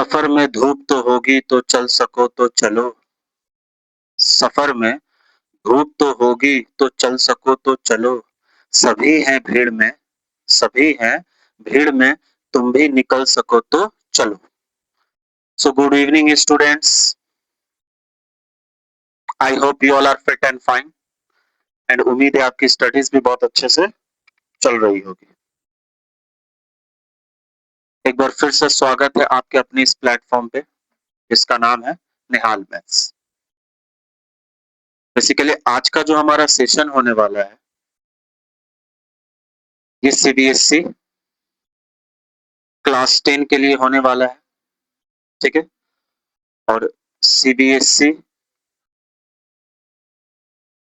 सफर में धूप तो होगी तो चल सको तो चलो। सफर में धूप तो होगी तो चल सको तो चलो। सभी हैं भीड़ में, सभी हैं भीड़ में, तुम भी निकल सको तो चलो। So good evening students, I hope you all are fit and fine and उम्मीद है आपकी स्टडीज भी बहुत अच्छे से चल रही होगी। एक बार फिर से स्वागत है आपके अपने इस प्लेटफॉर्म पे जिसका नाम है निहाल मैथ्स। बेसिकली आज का जो हमारा सेशन होने वाला है ये सीबीएसई क्लास 10 के लिए होने वाला है, ठीक है। और सीबीएसई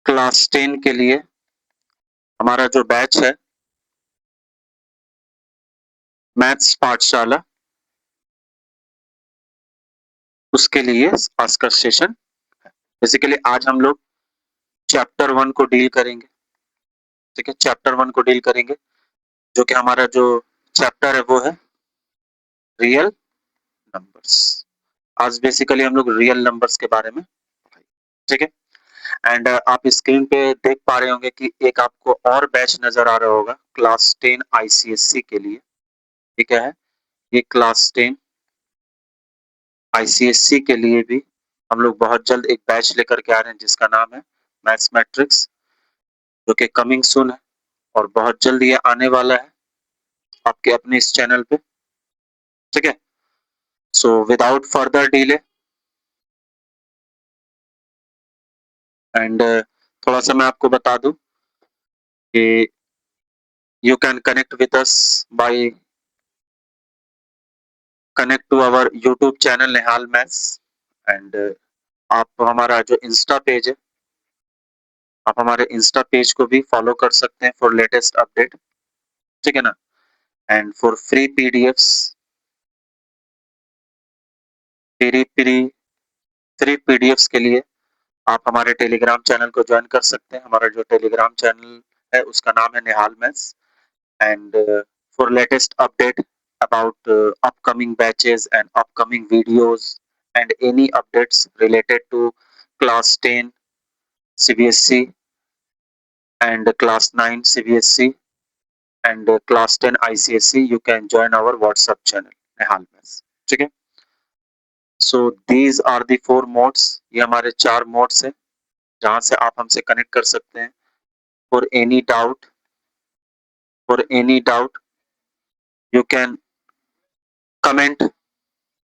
क्लास 10 के लिए हमारा जो बैच है मैथ्स पाठशाला, उसके लिए आज का सेशन है। बेसिकली आज हम लोग चैप्टर 1 को डील करेंगे, ठीक है। चैप्टर 1 को डील करेंगे जो कि हमारा जो चैप्टर है वो है रियल नंबर्स। आज बेसिकली हम लोग रियल नंबर्स के बारे में, ठीक है। एंड आप स्क्रीन पे देख पा रहे होंगे कि एक आपको और बैच नजर आ रहा होगा क्लास 10 आईसीएससी के लिए, ठीक है। ये क्लास 10 आईसीएससी के लिए भी हम लोग बहुत जल्द एक बैच लेकर के आ रहे हैं जिसका नाम है मैथ्स मैट्रिक्स, जो कि कमिंग सून है और बहुत जल्द ये आने वाला है आपके अपने इस चैनल पे, ठीक है। So without further delay and थोड़ा सा मैं आपको बता दूं कि you can connect with us by connect to our YouTube channel Nihal maths and आप हमारा जो इंस्टा पेज है, आप हमारे इंस्टा पेज को भी फॉलो कर सकते हैं फॉर लेटेस्ट अपडेट, ठीक है ना। And for free PDFs, free free free PDFs के लिए आप हमारे टेलीग्राम चैनल को ज्वाइन कर सकते हैं। हमारा जो टेलीग्राम चैनल है उसका नाम है Nihal maths and for latest update about upcoming batches and upcoming videos and any updates related to class 10 CBSE and class 9 CBSE and class 10 ICSE, you can join our WhatsApp channel Nihal Maths, ठीक है। So these are the 4 modes, ये हमारे 4 modes हैं जहां से आप हमसे connect कर सकते हैं। for any doubt for any doubt you can comment,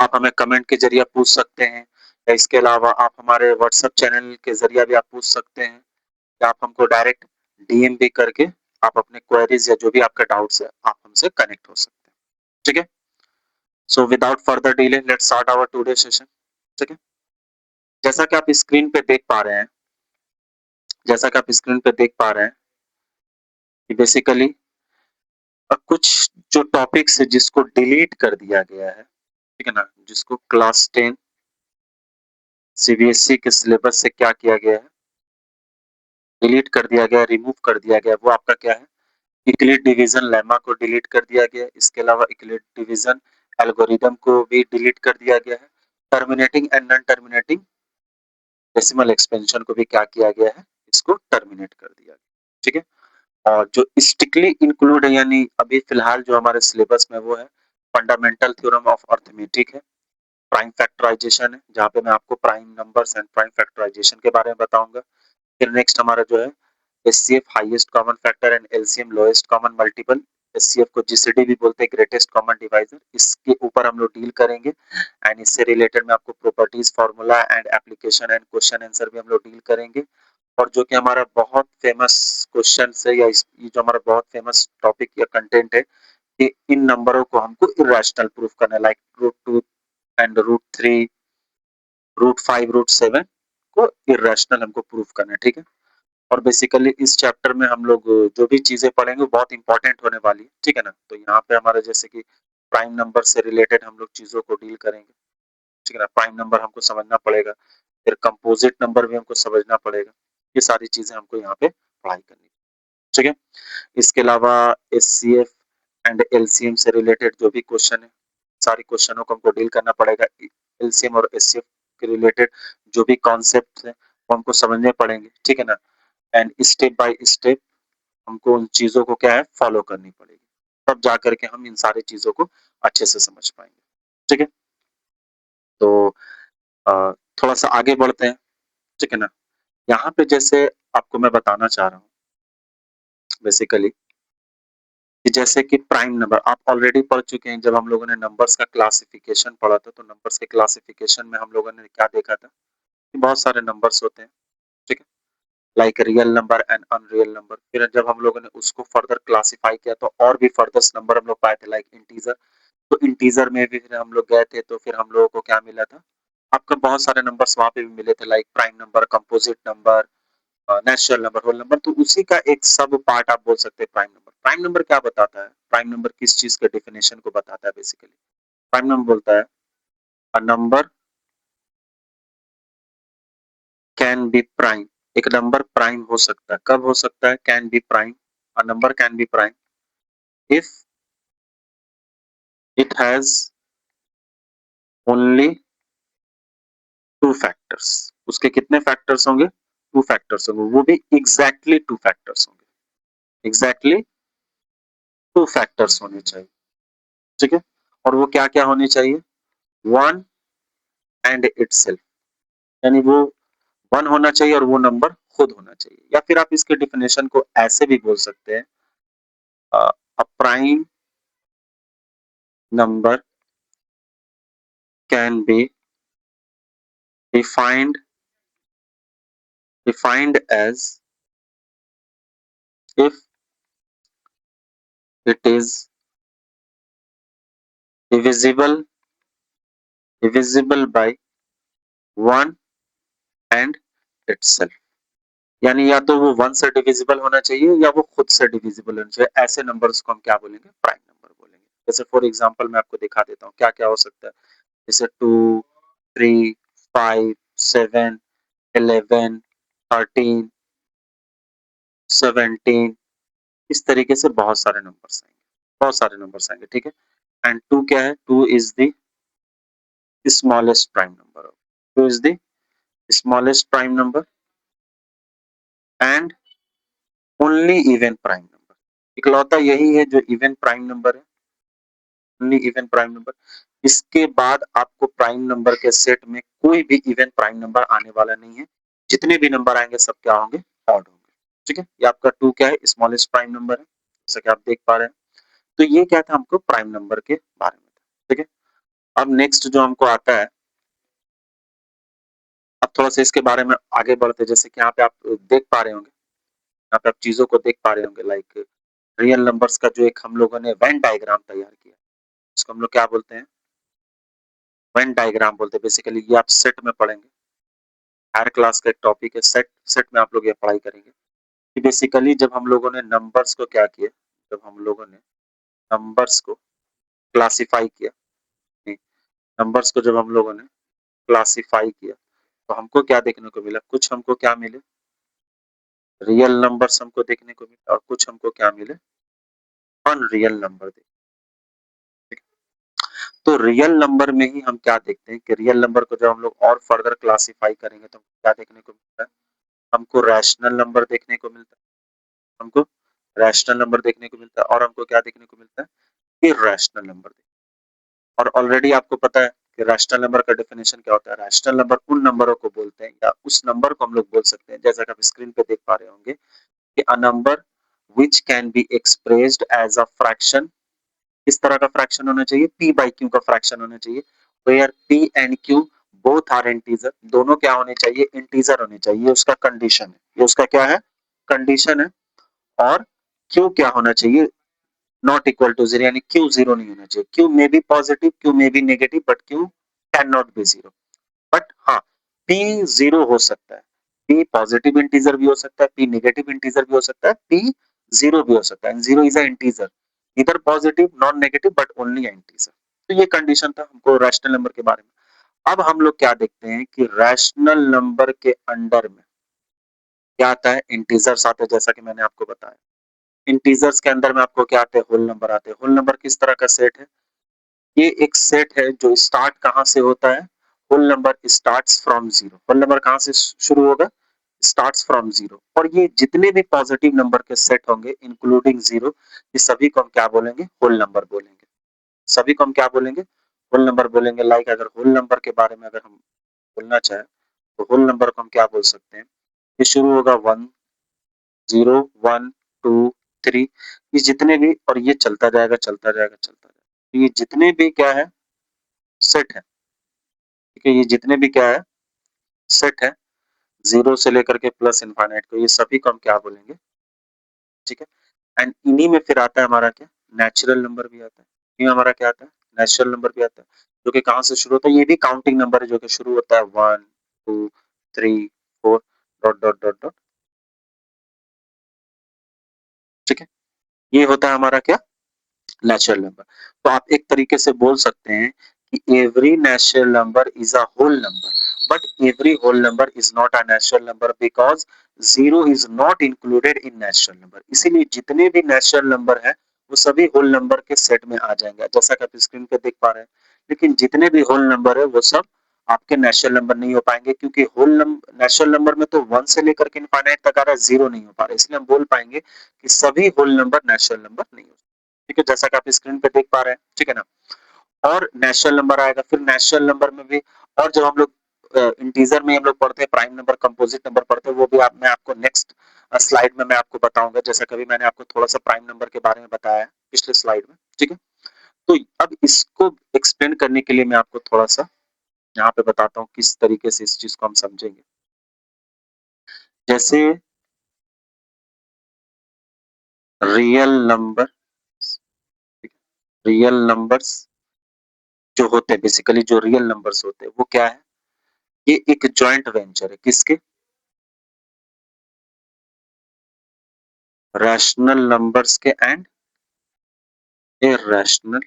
आप हमें कमेंट के जरिए पूछ सकते हैं या इसके अलावा आप हमारे व्हाट्सएप चैनल के जरिए भी आप पूछ सकते हैं या आप हमको डायरेक्ट डीएम भी करके आप अपने क्वेरीज या जो भी आपका डाउट्स है आप हमसे कनेक्ट हो सकते हैं, ठीक है। So without further delay let's start our today session, ठीक है। जैसा कि आप स्क्रीन पे देख पा रहे हैं, जैसा कि आप स्क्रीन पे देख पा रहे हैं कि बेसिकली कुछ जो टॉपिक्स है जिसको डिलीट कर दिया गया है, ठीक है ना, जिसको क्लास 10 सीबीएसई के सिलेबस से क्या किया गया है, डिलीट कर दिया गया, रिमूव कर दिया गया, वो आपका क्या है, यूक्लिड डिवीजन लेमा को डिलीट कर दिया गया। इसके अलावा यूक्लिड डिवीजन एल्गोरिदम को भी डिलीट कर दिया गया है। Terminating and non terminating decimal expansion को भी क्या किया गया है, इसको टर्मिनेट कर दिया गया, ठीक है। और जो स्ट्रिक्टली इंक्लूड है यानी अभी फिलहाल जो हमारे सिलेबस में वो है फंडामेंटल थ्योरम ऑफ अर्थमेटिक है, प्राइम फैक्टराइजेशन है जहाँ पे मैं आपको prime numbers and prime factorisation के बारे में बताऊंगा। फिर नेक्स्ट हमारा जो है HCF highest common factor and LCM lowest common multiple, HCF को जीसीडी भी बोलते हैं, ग्रेटेस्ट कॉमन डिवाइजर, इसके ऊपर हम लोग डील करेंगे। एंड इससे रिलेटेड में आपको properties formula and application and question answer भी हम लोग डील करेंगे। और जो कि हमारा बहुत फेमस क्वेश्चन है या ये जो हमारा बहुत फेमस टॉपिक या कंटेंट है कि इन नंबरों को हमको इरेशनल प्रूफ करना है, लाइक √2 एंड √3 √5 √7 को इरेशनल हमको प्रूफ करना है, ठीक है। और बेसिकली इस चैप्टर में हम लोग जो भी चीजें पढ़ेंगे बहुत इंपॉर्टेंट होने वाली है, ठीक है ना। तो यहाँ पे हमारा जैसे कि प्राइम नंबर से रिलेटेड हम लोग चीजों को डील करेंगे, ठीक है ना। प्राइम नंबर हमको समझना पड़ेगा, फिर कंपोजिट नंबर भी हमको समझना पड़ेगा, ये सारी चीजें हमको यहाँ पे पढ़ाई करनी, ठीक है। इसके अलावा एचसीएफ एंड एलसीएम से रिलेटेड जो भी क्वेश्चन है सारी क्वेश्चनों को हमको डील करना पड़ेगा। एलसीएम और एचसीएफ के रिलेटेड जो भी कॉन्सेप्ट है वो हमको समझने पड़ेंगे, ठीक है ना। एंड स्टेप बाय स्टेप हमको उन चीजों को क्या है फॉलो करनी पड़ेगी, तब जा करके हम इन सारी चीजों को अच्छे से समझ पाएंगे, ठीक है। तो थोड़ा सा आगे बढ़ते हैं, ठीक है ना। यहाँ पे जैसे आपको मैं बताना चाह रहा हूँ बेसिकली कि जैसे कि प्राइम नंबर आप ऑलरेडी पढ़ चुके हैं। जब हम लोगों ने नंबर्स का क्लासिफिकेशन पढ़ा था तो नंबर्स के क्लासिफिकेशन में हम लोगों ने क्या देखा था कि बहुत सारे नंबर्स होते हैं, ठीक है, like real number and unreal number. फिर जब हम लोगों ने उसको फर्दर क्लासिफाई किया तो और भी फर्दर नंबर हम लोग पाए थे लाइक इंटीजर। तो इंटीजर में भी फिर हम लोग गए थे तो फिर हम लोगों को क्या मिला था, आपका बहुत सारे नंबर्स वहां पे भी मिले थे like prime number, composite number, natural number, whole number. तो उसी का एक सब पार्ट आप बोल सकते हैं प्राइम नंबर। प्राइम नंबर क्या बताता है, प्राइम नंबर किस चीज के डेफिनेशन को बताता है बेसिकली। प्राइम नंबर बोलता है अ नंबर कैन बी प्राइम, एक नंबर प्राइम हो सकता है, कब हो सकता है, can be prime, a number can B prime if it has only to factors. उसके कितने फैक्टर्स होंगे, टू फैक्टर्स होंगे, वो भी एग्जैक्टली टू फैक्टर्स होंगे, एग्जैक्टली टू फैक्टर्स होने चाहिए, ठीक है। और वो क्या क्या होने चाहिए, वन एंड इटसेल्फ, यानी वो वन होना चाहिए और वो नंबर खुद होना चाहिए। या फिर आप इसके डेफिनेशन को ऐसे भी बोल सकते हैं, a prime number can be defined defined as if it is divisible divisible by one and itself. यानी या तो वो वन से डिविजिबल होना चाहिए या वो खुद से डिविजिबल होना चाहिए। ऐसे नंबर्स को हम क्या बोलेंगे, प्राइम नंबर बोलेंगे। जैसे फॉर एग्जांपल मैं आपको दिखा देता हूँ क्या क्या हो सकता है। जैसे 2, 3, 5, 7, 11, 13, 17, इस तरीके से बहुत सारे नंबर्स आएंगे, बहुत सारे नंबर्स आएंगे, ठीक है। एंड टू क्या है, two is the smallest prime number, two is the smallest prime number and only even prime number. इकलौता यही है जो इवन प्राइम नंबर है, ओनली इवन प्राइम नंबर। इसके बाद आपको प्राइम नंबर के सेट में कोई भी इवन प्राइम नंबर आने वाला नहीं है। जितने भी नंबर आएंगे सब क्या होंगे, ऑड होंगे, ठीक है। ये आपका टू क्या है, स्मॉलेस्ट प्राइम नंबर है, जैसा कि आप देख पा रहे हैं। तो ये क्या था हमको प्राइम नंबर के बारे में, ठीक है। अब नेक्स्ट जो हमको आता है, अब थोड़ा सा इसके बारे में आगे बढ़ते हैं। जैसे कि यहाँ पे आप देख पा रहे होंगे, यहाँ पे आप चीजों को देख पा रहे होंगे लाइक रियल नंबर्स का जो एक हम लोगों ने वेन डायग्राम तैयार किया, इसको हम लोग क्या बोलते हैं, वेन डायग्राम बोलते हैं। बेसिकली ये आप सेट में पढ़ेंगे, हायर क्लास का एक टॉपिक है सेट, सेट में आप लोग ये पढ़ाई करेंगे कि बेसिकली जब हम लोगों ने नंबर्स को क्या किया, जब हम लोगों ने नंबर्स को क्लासिफाई किया, नंबर्स को जब हम लोगों ने क्लासिफाई किया तो हमको क्या देखने को मिला, कुछ हमको क्या मिले, रियल नंबर्स हमको देखने को मिले और कुछ हमको क्या मिले, अनरियल नंबर। तो रियल नंबर में ही हम क्या देखते हैं कि रियल नंबर को जब हम लोग और फर्दर क्लासिफाई करेंगे तो क्या देखने को मिलता है, हमको रैशनल नंबर देखने को मिलता है, हमको रैशनल नंबर देखने को मिलता है और हमको क्या देखने को मिलता है, इरैशनल नंबर। और ऑलरेडी आपको पता है कि रैशनल नंबर का डेफिनेशन क्या होता है। रैशनल नंबर उन नंबरों को बोलते हैं या उस नंबर को हम लोग बोल सकते हैं, जैसा कि आप स्क्रीन पे देख पा रहे होंगे कि a number which can be expressed as a fraction. इस तरह का फ्रैक्शन होना चाहिए, p बाई q का फ्रैक्शन होना चाहिए, where p and q both are integer, दोनों क्या होने चाहिए, इंटीजर होने चाहिए। ये उसका कंडीशन है, ये उसका क्या है, कंडीशन है। और q क्या होना चाहिए, नॉट इक्वल टू जीरो, यानी q जीरो नहीं होना चाहिए। q may be positive, q may be negative, but q can not be zero. But हाँ, p जीरो हो सकता है, p पॉजिटिव इंटीजर भी हो सकता है, p नेगेटिव इंटीजर भी हो सकता है, p जीरो भी हो सकता है। जीरो इज अ इंटीजर, इधर positive non negative but only integer. तो ये कंडीशन था हमको रैशनल नंबर के बारे में। अब हम लोग क्या देखते हैं कि रैशनल नंबर के अंडर में क्या आता है, इंटीजर्स आते हैं, जैसा कि मैंने आपको बताया। इंटीजर्स के अंदर में आपको क्या आते हैं, होल नंबर आते हैं। होल नंबर किस तरह का सेट है, ये एक सेट है जो स्टार्ट कहाँ से होता है? Whole number starts from 0। Whole number कहाँ से शुरू होगा? Starts from 0। और ये जितने भी पॉजिटिव नंबर के सेट होंगे इंक्लूडिंग 0, ये सभी को हम क्या बोलेंगे? होल नंबर बोलेंगे। सभी को हम क्या बोलेंगे? होल नंबर बोलेंगे। लाइक अगर होल नंबर के बारे में अगर हम बोलना चाहें, तो होल नंबर को हम क्या बोल सकते हैं? ये शुरू होगा 1, 0, 1, 2, 3, ये जितने भी, और ये चलता जाएगा, चलता जाएगा, चलता जाएगा। तो ये जितने भी क्या है? सेट है। ठीक है, ये जितने भी क्या है? सेट है। 0 से लेकर के प्लस इनफाइनाइट को, ये सभी को हम क्या बोलेंगे? ठीक है। एंड इन्हीं में फिर आता है हमारा क्या? नेचुरल नंबर भी आता है। इनमें हमारा क्या आता है? नेचुरल नंबर भी आता है, जो कि कहाँ से शुरू होता है? ये भी काउंटिंग नंबर है, जो कि शुरू होता है 1, 2, 3, 4 डॉट डॉट डॉट डॉट। ठीक है, ये होता है हमारा क्या? Natural number. तो आप एक तरीके से बोल सकते हैं कि every natural number is a whole number, but every whole number is not a natural number because 0 is not included in natural number. इसीलिए जितने भी नेचुरल नंबर है वो सभी होल नंबर के सेट में आ जाएंगे, जैसा कि आप स्क्रीन पे देख पा रहे हैं। लेकिन जितने भी होल नंबर है वो सब आपके नेचुरल नंबर नहीं हो पाएंगे, क्योंकि होल नंबर नेचुरल नंबर में तो 1 से लेकर के इनफाइनाइट तक आ रहा है, 0 नहीं हो पा रहा है। इसलिए हम बोल पाएंगे कि सभी होल नंबर नेचुरल नंबर नहीं हो। ठीक है, जैसा कि आप स्क्रीन पे देख पा रहे हैं। ठीक है ना? और नेचुरल नंबर आएगा, फिर नेचुरल नंबर में भी, और जब हम लोग इंटीजर में हम लोग पढ़ते हैं, प्राइम नंबर, कंपोजिट नंबर पढ़ते हैं, वो भी आप मैं आपको नेक्स्ट स्लाइड में मैं आपको बताऊंगा, जैसा कभी मैंने आपको थोड़ा सा प्राइम नंबर के बारे में बताया है पिछले स्लाइड में। ठीक है, तो अब इसको एक्सप्लेन करने के लिए मैं आपको थोड़ा सा यहाँ पे बताता हूँ किस तरीके से इस चीज को हम समझेंगे। जैसे रियल नंबर, रियल नंबर्स जो होते हैं, बेसिकली जो रियल नंबर्स होते हैं वो क्या है? ये एक जॉइंट वेंचर है, किसके? रैशनल नंबर्स के एंड इरैशनल।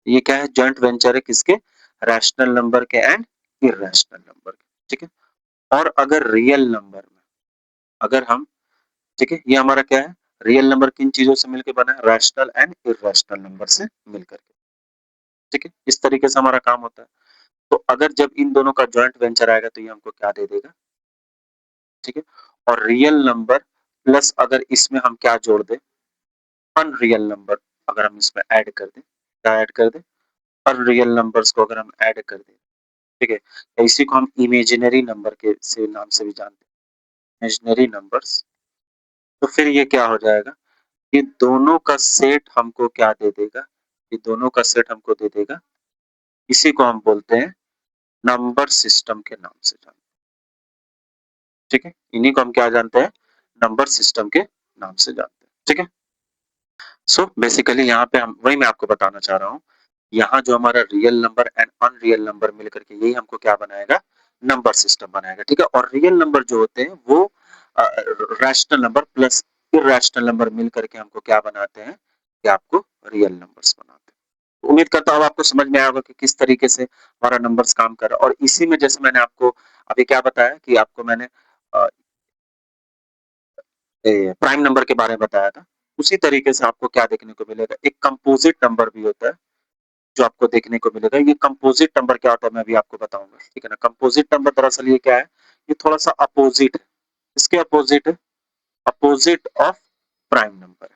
ये क्या है? जॉइंट वेंचर है, किसके? रैशनल नंबर के एंड इरैशनल नंबर के। ठीक है, और अगर रियल नंबर में अगर हम, ठीक है, ये हमारा क्या है? रियल नंबर किन चीजों से मिलकर बना है? रैशनल एंड इरैशनल नंबर से मिलकर के। ठीक है, इस तरीके से हमारा काम होता है। तो अगर जब इन दोनों का जॉइंट वेंचर आएगा तो ये हमको क्या दे देगा? ठीक है, और रियल नंबर प्लस अगर इसमें हम क्या जोड़ दें? Unreal number. अगर हम इसमें ऐड कर दें, क्या ऐड कर दें? अनरियल नंबर्स को अगर हम ऐड कर दें, ठीक है, तो इसी को हम इमेजिनरी नंबर के से नाम से भी जानते हैं, इमेजिनरी नंबर्स। तो फिर ये क्या हो जाएगा? ये दोनों का सेट हमको क्या दे देगा? ये दोनों का सेट हमको दे देगा, इसी को हम बोलते हैं नंबर सिस्टम के नाम से जानते हैं। ठीक है, इन्हीं को हम क्या जानते हैं? नंबर सिस्टम के नाम से जानते हैं। ठीक है, सो बेसिकली यहाँ पे हम वही मैं आपको बताना चाह रहा हूँ, यहाँ जो हमारा real number and unreal number मिलकर के यही हमको क्या बनाएगा? नंबर सिस्टम बनाएगा। ठीक है, और रियल नंबर जो होते हैं वो rational number plus irrational number मिल करके हमको क्या बनाते हैं? कि आपको रियल नंबर्स बनाते हैं। उम्मीद करता हूँ आपको समझ में आया होगा कि किस तरीके से हमारा नंबर्स काम कर रहा है। और इसी में जैसे मैंने आपको अभी क्या बताया कि आपको मैंने प्राइम नंबर के बारे में बताया था, उसी तरीके से आपको क्या देखने को मिलेगा? एक कंपोजिट नंबर भी होता है जो आपको देखने को मिलेगा। ये कंपोजिट नंबर क्या होता है मैं भी आपको बताऊंगा। ठीक है ना? कंपोजिट नंबर दरअसल ये क्या है? ये थोड़ा सा अपोजिट है। इसके अपोजिट है, अपोजिट ऑफ प्राइम नंबर।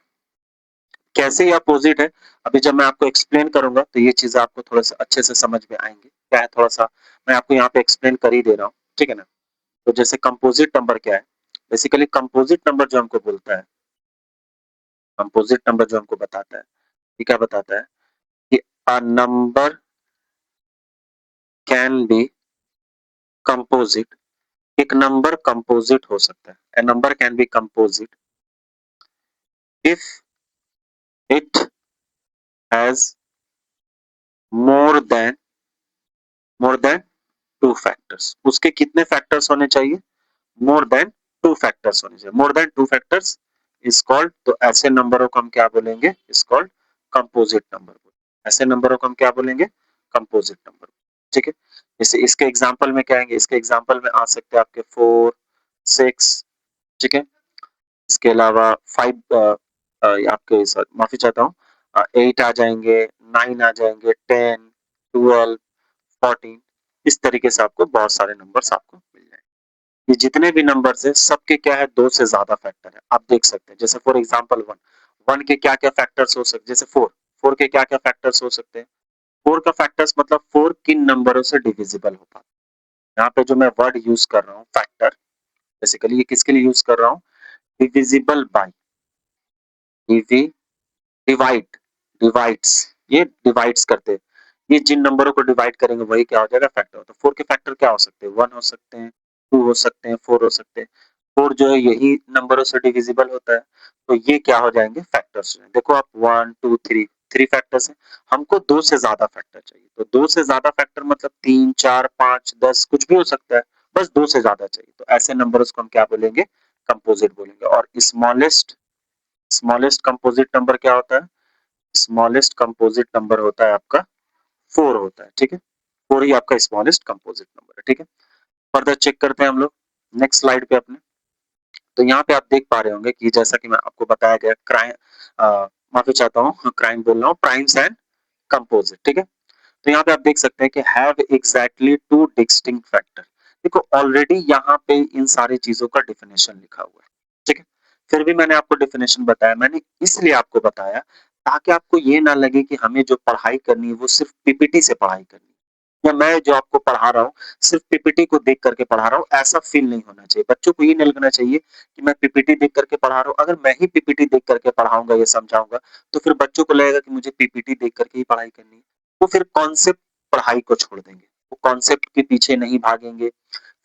कैसे ये अपोजिट है? अभी जब मैं आपको एक्सप्लेन करूंगा तो ये चीजें आपको थोड़ा सा अच्छे से समझ में आएंगे। क्या है, थोड़ा सा मैं आपको यहाँ पे एक्सप्लेन कर ही दे रहा हूँ। ठीक है ना? तो जैसे कंपोजिट नंबर क्या है? बेसिकली कंपोजिट नंबर जो हमको बोलता है, कंपोजिट नंबर जो हमको बताता है, ये क्या बताता है? कि a number can be composite. एक नंबर कंपोजिट हो सकता है। A number can be composite if it has more than more than two factors. उसके कितने फैक्टर्स होने चाहिए? मोर देन टू फैक्टर्स होने चाहिए। मोर than two factors is called, तो ऐसे नंबरों को हम क्या बोलेंगे? Is called composite number. ऐसे नंबरों को हम क्या बोलेंगे? Composite number. ठीक है, जैसे इसके एग्जांपल में क्या आएंगे? इसके एग्जांपल में आ सकते हैं आपके 4, 6। ठीक है, इसके अलावा 5, आपके माफी चाहता हूँ, 8 आ जाएँगे, 9 आ जाएँगे, 10, 12, 14 इस तरीके से आपको बहुत सारे नंबर्स आपको मिल जाएँगे। ये जितने भी नंबर्स हैं सबके क्या है 2 से ज़्यादा फैक्टर है। आप देख सकते हैं जैसे फॉर एग्ज़ाम्पल 1, 1 के क्या-क्या फैक्टर्स हो सकते हैं जैसे 4, 4 के क्या-क्या फैक्टर्स हो सकते हैं? 4 का फैक्टर्स मतलब 4 किन नंबरों से डिविजिबल हो पाता है। यहाँ पे जो मैं वर्ड यूज़ कर रहा हूँ फैक्टर बेसिकली ये किसके लिए यूज़ कर रहा हूँ? डिविजिबल बाय, डिवि डिवाइड, डिवाइड्स ये डिवाइड्स करते हैं। ये जिन नंबरों को डिवाइड करेंगे वही क्या हो जाएगा फैक्टर। तो 4 के फैक्टर क्या हो सकते हैं? 1 हो सकते हैं, 2 हो सकते हैं, 4 हो सकते हैं। 4 जो है यही नंबरों से डिविजिबल होता है। तो ये क्या हो जाएँगे फैक्टर्स। देखो आप 1, 2, 3 3 फैक्टर्स हैं। हमको 2 से ज़्यादा फैक्टर चाहिए। तो 2 से ज़्यादा फैक्टर मतलब 3, 4, 5, 10 कुछ भी हो सकता है। बस 2 से ज़्यादा चाहिए। तो ऐसे नंबर्स को हम क्या बोलेंगे? कंपोज़िट बोलेंगे और स्मॉलेस्ट कंपोज़िट नंबर क्या होता है? स्मॉलेस्ट कंपोजिट नंबर होता है आपका 4 होता है, ठीक है? 4 ही आपका स्मॉलेस्ट कंपोजिट नंबर है, ठीक है? फर्दर चेक करते हैं हम लोग नेक्स्ट स्लाइड पे अपने। तो यहाँ पे आप देख पा रहे होंगे कि जैसा कि मैं आपको बताया गया माफी चाहता हूँ, क्राइम बोल रहा हूँ, प्राइम्स एंड कंपोजिट, ठीक है? तो यहाँ पे आप देख सकते हैं कि have exactly two distinct factor. देखो ऑलरेडी यहाँ पे इन सारी चीजों का डेफिनेशन लिखा हुआ है, ठीक है? फिर भी मैंने आपको डेफिनेशन बताया, मैंने इसलिए आपको बताया ताकि आपको ये ना लगे कि हमें जो पढ़ाई करनी है वो सिर्फ पीपीटी से पढ़ाई करनी है या मैं जो आपको पढ़ा रहा हूँ सिर्फ पीपीटी को देख करके पढ़ा रहा हूँ, ऐसा फील नहीं होना चाहिए। बच्चों को ये नहीं लगना चाहिए कि मैं पीपीटी देख करके पढ़ा रहा हूँ। अगर मैं ही पीपीटी देख करके पढ़ाऊंगा या समझाऊंगा तो फिर बच्चों को लगेगा कि मुझे पीपीटी देख करके ही पढ़ाई करनी है। वो फिर कॉन्सेप्ट पढ़ाई को छोड़ देंगे, वो कॉन्सेप्ट के पीछे नहीं भागेंगे,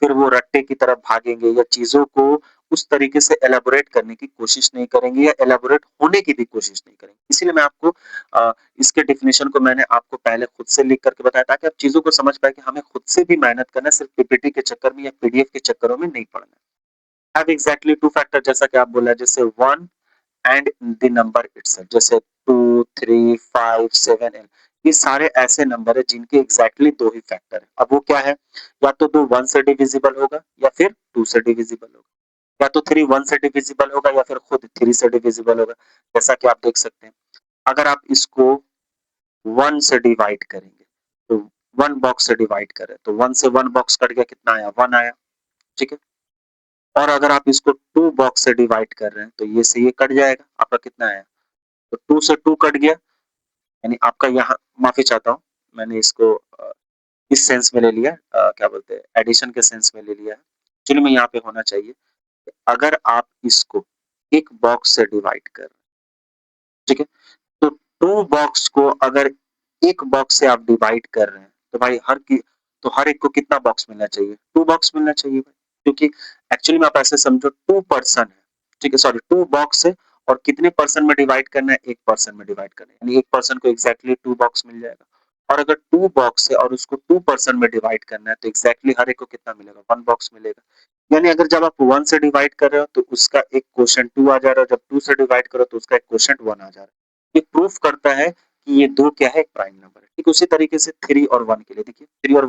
फिर वो रट्टे की तरफ भागेंगे या चीजों को उस तरीके से एलाबोरेट करने की कोशिश नहीं करेंगे या एलाबोरेट होने की भी कोशिश नहीं करेंगे। इसीलिए मैं आपको इसके डेफिनेशन को मैंने आपको पहले खुद से लिख करके बताया ताकि आप चीजों को समझ पाए कि हमें खुद से भी मेहनत करना है, सिर्फ पीपीटी के चक्कर में या पीडीएफ के चक्करों में नहीं पड़ना है। हैव एग्जैक्टली टू फैक्टर जैसा कि आप बोला जैसे 1 एंड द नंबर इटसेल्फ जैसे 2, 3, 5, 7 एंड ये सारे ऐसे नंबर है जिनके एग्जैक्टली दो ही फैक्टर है। अब वो क्या है? या तो 2 1 से डिविजिबल होगा या फिर 2 से डिविजिबल होगा। या तो 3 1 से डिविजिबल होगा या फिर खुद 3 से डिविजिबल होगा। जैसा कि आप देख सकते हैं। अगर आप इसको 1 से डिवाइड करेंगे तो 1 बॉक्स से डिवाइड करें तो 1 से 1 बॉक्स कट गया कितना आया? 1 आया, ठीक है? और अगर आप इसको 2 बॉक्स से डिवाइड कर रहे हैं तो ये से ये कट जाएगा, आपका कितना आया? तो 2 से 2 कट गया, यानी आपका यहाँ माफी चाहता हूँ, मैंने इसको इस सेंस में ले लिया क्या बोलते हैं एडिशन के सेंस में ले लिया है। एक्चुअली में यहाँ पे होना चाहिए अगर आप इसको एक बॉक्स से डिवाइड कर रहे हैं, ठीक है? तो 2 बॉक्स को अगर एक बॉक्स से आप डिवाइड कर रहे हैं तो भाई हर एक को कितना बॉक्स मिलना चाहिए? 2 बॉक्स मिलना चाहिए भाई, क्योंकि एक्चुअली में आप ऐसे समझो 2 पर्सन है, ठीक है? सॉरी 2 बॉक्स है और कितने पर्सन में डिवाइड करना है? 1 पर्सन में डिवाइड करना है, यानी 1 पर्सन को एग्जैक्टली 2 बॉक्स मिल जाएगा। और अगर 2 बॉक्स है और उसको 2 पर्सन में डिवाइड करना है तो एग्जैक्टली हर एक को कितना मिलेगा? 1 बॉक्स मिलेगा। यानी अगर जब आप 1 से डिवाइड कर रहे हो तो उसका एक क्वोशंट 2 आ जा रहा है, जब 2 से डिवाइड करो तो उसका एक क्वोशंट 1 आ जा रहा है। ये प्रूफ करता है कि ये 2 क्या है? एक प्राइम नंबर है। ठीक उसी तरीके से 3 और 1 के लिए देखिए 3 और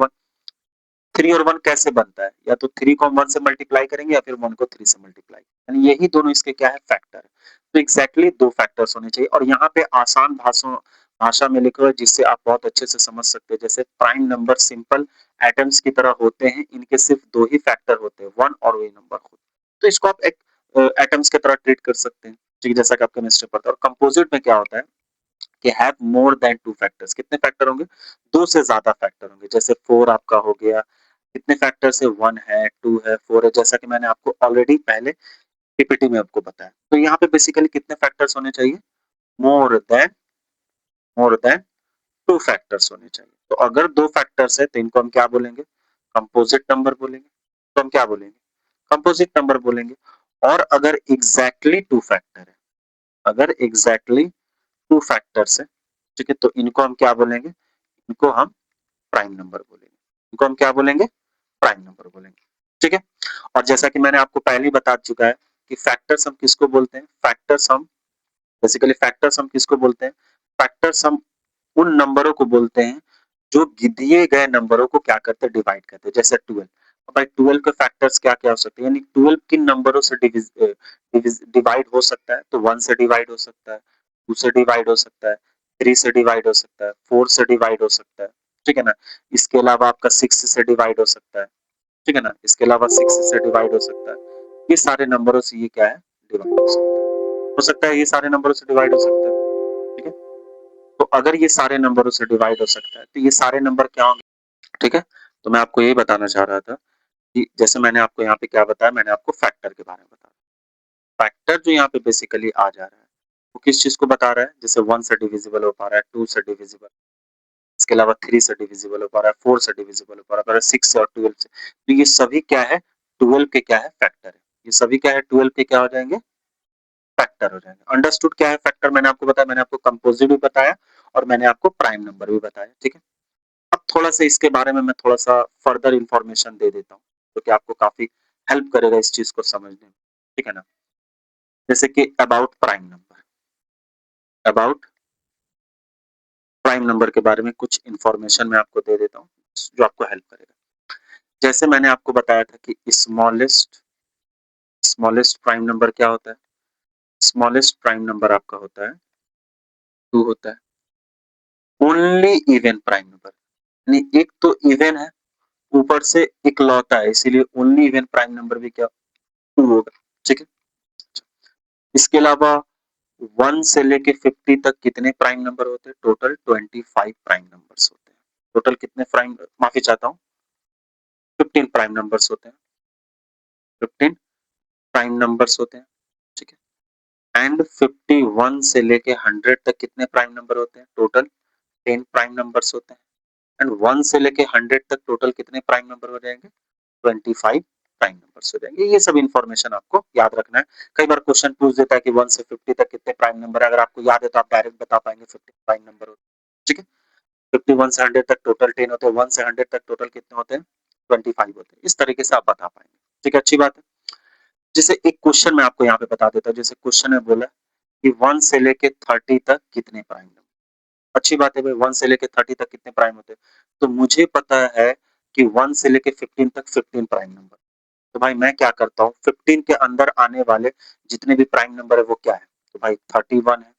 1 कैसे बनता है? या तो 3 को हम 1 से मल्टीप्लाई करेंगे या फिर 1 को 3 से मल्टीप्लाई, यानी यही दोनों इसके क्या है? फैक्टर है। तो एग्जैक्टली 2 फैक्टर्स होने चाहिए और यहाँ पे आसान भाषा में लिखा हुआ है जिससे आप बहुत अच्छे से समझ सकते हैं। जैसे प्राइम नंबर सिंपल एटम्स की तरह होते हैं, इनके सिर्फ 2 ही फैक्टर होते हैं, 1 और वही नंबर खुद। तो इसको आप एक एटम्स की तरह ट्रीट कर सकते हैं। ठीक है, जैसा कि आप केमिस्ट्री पढ़ते हैं। और कंपोजिट में क्या होता है कि हैव मोर देन 2 फैक्टर्स। कितने फैक्टर होंगे? 2 से ज्यादा फैक्टर होंगे। जैसे 4 आपका हो गया, कितने फैक्टर्स है? 1 है, 2 है, 4 है, जैसा कि मैंने आपको ऑलरेडी पहले पीपीटी में आपको बताया। तो यहाँ पे बेसिकली कितने फैक्टर्स होने चाहिए? मोर देन मोर देन 2 फैक्टर्स होने चाहिए। तो अगर 2 फैक्टर्स है तो इनको हम क्या बोलेंगे? कंपोजिट नंबर बोलेंगे। तो हम क्या बोलेंगे? कंपोजिट नंबर बोलेंगे। और अगर एग्जैक्टली 2 फैक्टर है, अगर एग्जैक्टली 2 फैक्टर्स है, ठीक है, तो इनको हम क्या बोलेंगे? इनको हम प्राइम नंबर बोलेंगे। इनको हम क्या बोलेंगे? प्राइम नंबर बोलेंगे। ठीक है? और जैसा कि मैंने आपको पहले ही बता चुका है कि फैक्टर्स हम किसको बोलते हैं? फैक्टर्स हम किसको बोलते हैं? फैक्टर्स हम उन नंबरों को बोलते हैं जो दिए गए नंबरों को क्या करते हैं? डिवाइड करते हैं। जैसे 12, अब भाई 12 के फैक्टर्स क्या-क्या हो सकते हैं? यानी 12 किन नंबरों से डिवाइड हो सकता है? तो 1 से डिवाइड हो सकता है, 2 से डिवाइड हो सकता है, 3 से डिवाइड हो सकता है, 4 से डिवाइड हो सकता है, ठीक है ना? इसके अलावा आपका 6 से डिवाइड हो सकता है, ठीक है ना? इसके अलावा 6 से डिवाइड हो सकता है। ये सारे नंबरों से ये क्या है? डिवाइड हो सकता है। हो सकता है ये सारे नंबरों से डिवाइड हो सकता है, ठीक है? तो अगर ये सारे नंबरों से डिवाइड हो सकता है, तो ये सारे नंबर क्या होंगे? ठीक है? तो मैं आपको यही बताना चाह रहा था कि जैसे मैंने आपको यहाँ पे क्या बताया, मैंने आपको फैक्टर के बारे में बताया। फैक्टर जो यहाँ पे बेसिकली आ जा रहा है, वो किस चीज़ को बता रहा है? जैसे 1 से डिविजिबल हो पा रहा है, 2 से डिविजिबल, इसके अलावा 3 से डिविजिबल हो पा रहा है, 4 से डिविजिबल हो पा रहा है, 6 से और 12 से। तो ये सभी क्या है? 12 के क्या है? फैक्टर है। ये सभी क्या है? 12 के क्या हो जाएँगे? फैक्टर हो जाएँगे। अंडरस्टूड क्या है फैक्टर? मैंने आपको बताया, मैंने आपको कंपोजिट भी बताया और मैंने आपको प्राइम नंबर भी बताया, ठीक है? अब थोड़ा-सा इसके बारे में मैं थोड़ा-सा फर्दर इन्फॉर्मेशन दे देता हूँ, जो कि आपको काफ़ी हेल्प करेगा इस चीज़ को समझने में, ठीक है ना? जैसे कि अबाउट प्राइम नंबर के बारे में कुछ इन्फॉर्मेशन मैं आपको दे देता हूँ, जो आपको हेल्प करेगा। जैसे मैंने आपको बताया था कि स्मॉलेस्ट प्राइम नंबर क्या होता है? स्मॉलेस्ट प्राइम नंबर आपका होता है 2 होता है। ओनली इवन प्राइम नंबर, यानी एक तो इवन है, ऊपर से इकलौता है, इसीलिए ओनली इवन प्राइम नंबर भी क्या 2 होगा, ठीक है? इसके अलावा 1 से लेके 50 तक कितने प्राइम नंबर होते हैं? टोटल 25 प्राइम नंबर्स होते हैं। टोटल कितने प्राइम, माफी चाहता हूँ, 15 प्राइम नंबर्स होते हैं। 15 प्राइम नंबर्स होते हैं, ठीक है? एंड 51 से लेके 100 तक कितने प्राइम नंबर होते हैं? टोटल 10 प्राइम नंबर्स होते हैं। एंड 1 से लेके 100 तक टोटल कितने प्राइम नंबर हो जाएंगे? 25 प्राइम नंबर्स हो जाएंगे। ये सब इन्फॉर्मेशन आपको याद रखना है। कई बार क्वेश्चन पूछ देता है कि 1 से 50 तक कितने प्राइम नंबर है, अगर आपको याद है तो आप डायरेक्ट बता पाएंगे 50 प्राइम नंबर होते हैं, ठीक है? 51 से 100 तक टोटल 10 होते हैं, 1 से 100 तक टोटल कितने होते हैं? 25 होते हैं। इस तरीके से आप बता पाएंगे, ठीक है? अच्छी बात है। जैसे एक क्वेश्चन मैं आपको यहाँ पे बता देता हूँ, जैसे क्वेश्चन में बोला कि 1 से लेके 30 तक कितने प्राइम नंबर। अच्छी बात है भाई, 1 से लेके 30 तक कितने प्राइम होते हैं? तो मुझे पता है कि 1 से लेके 15 तक 15 प्राइम नंबर। तो भाई मैं क्या करता हूँ, 15 के अंदर आने वाले जितने भी प्राइम नंबर है वो क्या है? तो भाई 31 है,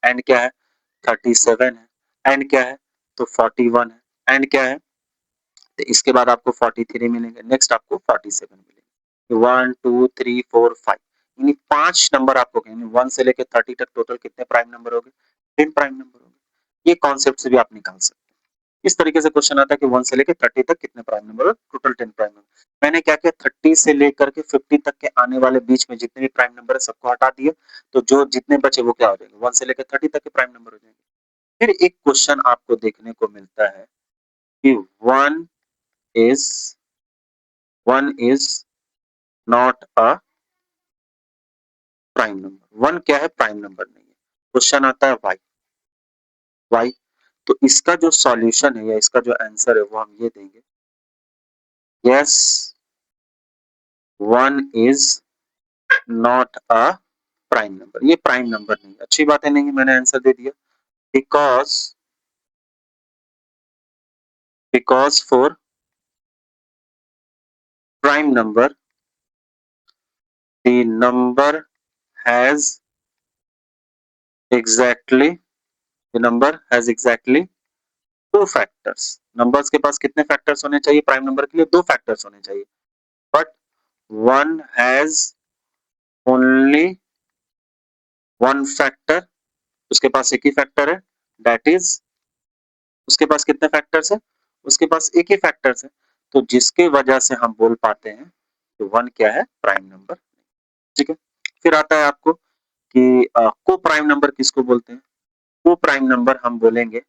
एंड क्या है? 37 है, एंड क्या है? तो 41 है, एंड क्या है? तो इसके बाद आपको 43 मिलेंगे, नेक्स्ट आपको 47 मिलेंगे। 1 2 3 4 5, यानी 5 नंबर आपको, यानी 1 से लेकर 30 तक टोटल कितने प्राइम नंबर हो गए? 10 प्राइम नंबर हो गए। ये कॉन्सेप्ट से भी आप निकाल सकते हैं। इस तरीके से क्वेश्चन आता है कि 1 से लेकर 30 तक कितने प्राइम नंबर हो? Total 10 prime number. मैंने क्या किया, 30 से लेकर के 50 तक के आने वाले बीच में जितने भी प्राइम नंबर है सबको हटा दिया, तो जो जितने बचे वो क्या हो जाएंगे? 1 से लेकर 30 तक के प्राइम नंबर हो जाएंगे। फिर एक क्वेश्चन आपको देखने को मिलता है कि 1 is 1 is not a prime number. 1 क्या है? प्राइम नंबर नहीं है। क्वेश्चन आता है वाई। तो इसका जो सॉल्यूशन है या इसका जो आंसर है वो हम ये देंगे, yes 1 is not a prime number. ये प्राइम नंबर नहीं है। अच्छी बात है, नहीं मैंने आंसर दे दिया। Because for prime number the number has exactly the number has exactly 2 factors. Numbers के पास कितने फैक्टर्स होने चाहिए? प्राइम नंबर के लिए 2 फैक्टर्स होने चाहिए, बट 1 हैज ओनली 1 फैक्टर। उसके पास एक ही फैक्टर है, दैट इज, उसके पास कितने फैक्टर्स है? उसके पास एक ही फैक्टर्स है। तो जिसके वजह से हम बोल पाते हैं कि 1 क्या है? प्राइम नंबर, ठीक है? फिर आता है आपको कि को प्राइम नंबर किसको बोलते हैं? को प्राइम नंबर हम बोलेंगे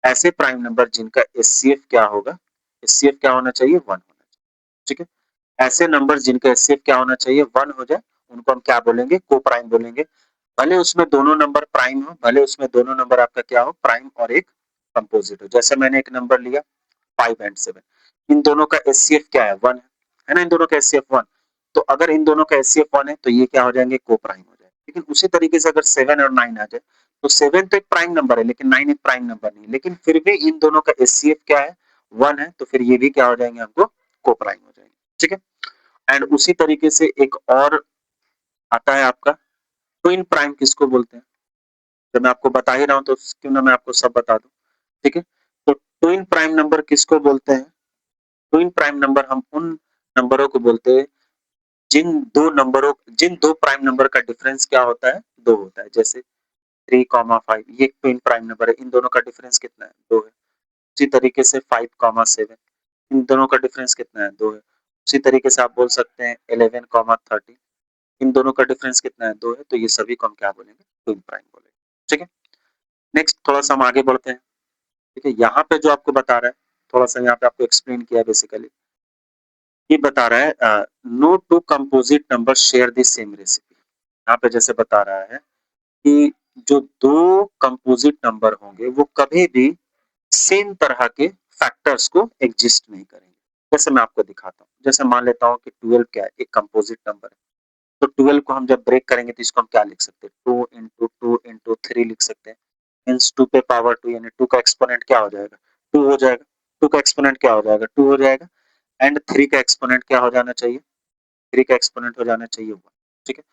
ऐसे प्राइम नंबर जिनका एचसीएफ क्या होगा? एचसीएफ क्या होना चाहिए? 1 होना चाहिए, ठीक है? ऐसे नंबर जिनका एचसीएफ क्या होना चाहिए? 1 हो जाए, उनको हम क्या बोलेंगे? को प्राइम बोलेंगे। भले उसमें दोनों नंबर प्राइम हो, भले उसमें दोनों नंबर आपका क्या हो? प्राइम और एक कंपोजिट हो। जैसे मैंने एक नंबर लिया 5 एंड 7, इन दोनों का एचसीएफ क्या है? 1 है ना? इन दोनों का एचसीएफ 1। तो अगर इन दोनों का एचसीएफ 1 है तो ये क्या हो जाएंगे? को प्राइम हो जाएंगे। लेकिन उसी तरीके से अगर 7 और 9 आ जाए, तो 7 तो एक प्राइम नंबर है लेकिन 9 एक प्राइम नंबर नहीं, लेकिन फिर भी इन दोनों का एचसीएफ क्या है? 1 है, तो फिर ये भी क्या हो जाएंगे? हमको को प्राइम हो जाएंगे, ठीक है? एंड उसी तरीके से एक और आता है आपका ट्विन प्राइम। किसको बोलते हैं? जब मैं आपको बता ही रहा हूँ तो क्यों ना मैं आपको सब बता दूं। ठीक है, तो ट्विन प्राइम नंबर किसको बोलते हैं? ट्विन प्राइम नंबर हम उन नंबरों को बोलते हैं जिन दो प्राइम नंबर का डिफरेंस क्या होता है, 2 होता है। जैसे 3,5 ये ट्विन प्राइम नंबर है, इन दोनों का डिफरेंस कितना है, 2 है। उसी तरीके से 5,7 इन दोनों का डिफरेंस कितना है, 2 है। उसी तरीके से आप बोल सकते हैं 11,13 इन दोनों का डिफरेंस कितना है, 2 है। तो ये सभी को हम क्या बोलेंगे, ट्विन प्राइम बोलेंगे। ठीक है, नेक्स्ट थोड़ा सा हम आगे बढ़ते हैं। ठीक है, यहाँ पे जो आपको बता रहा है, थोड़ा सा यहाँ पे आपको एक्सप्लेन किया बेसिकली, ये बता रहा है no two composite number share the same recipe. यहाँ पे जैसे बता रहा है कि जो दो कंपोजिट नंबर होंगे वो कभी भी सेम तरह के फैक्टर्स को एग्जिस्ट नहीं करेंगे। जैसे मैं आपको दिखाता हूँ, जैसे मान लेता हूँ कि 12 क्या है, एक कंपोजिट नंबर है। तो 12 को हम जब ब्रेक करेंगे तो इसको हम क्या लिख सकते हैं, 2 into 2 into 3 लिख सकते हैं। मीन्स 2 पे पावर 2 यानी 2 का एक्सपोनेंट क्या हो जाएगा, 2 हो जाएगा। 2 का एक्सपोनेंट क्या हो जाएगा, 2 हो जाएगा। एंड 3 का एक्सपोनेंट क्या हो जाना चाहिए, 3 का एक्सपोनेंट हो जाना चाहिए 1। ठीक है,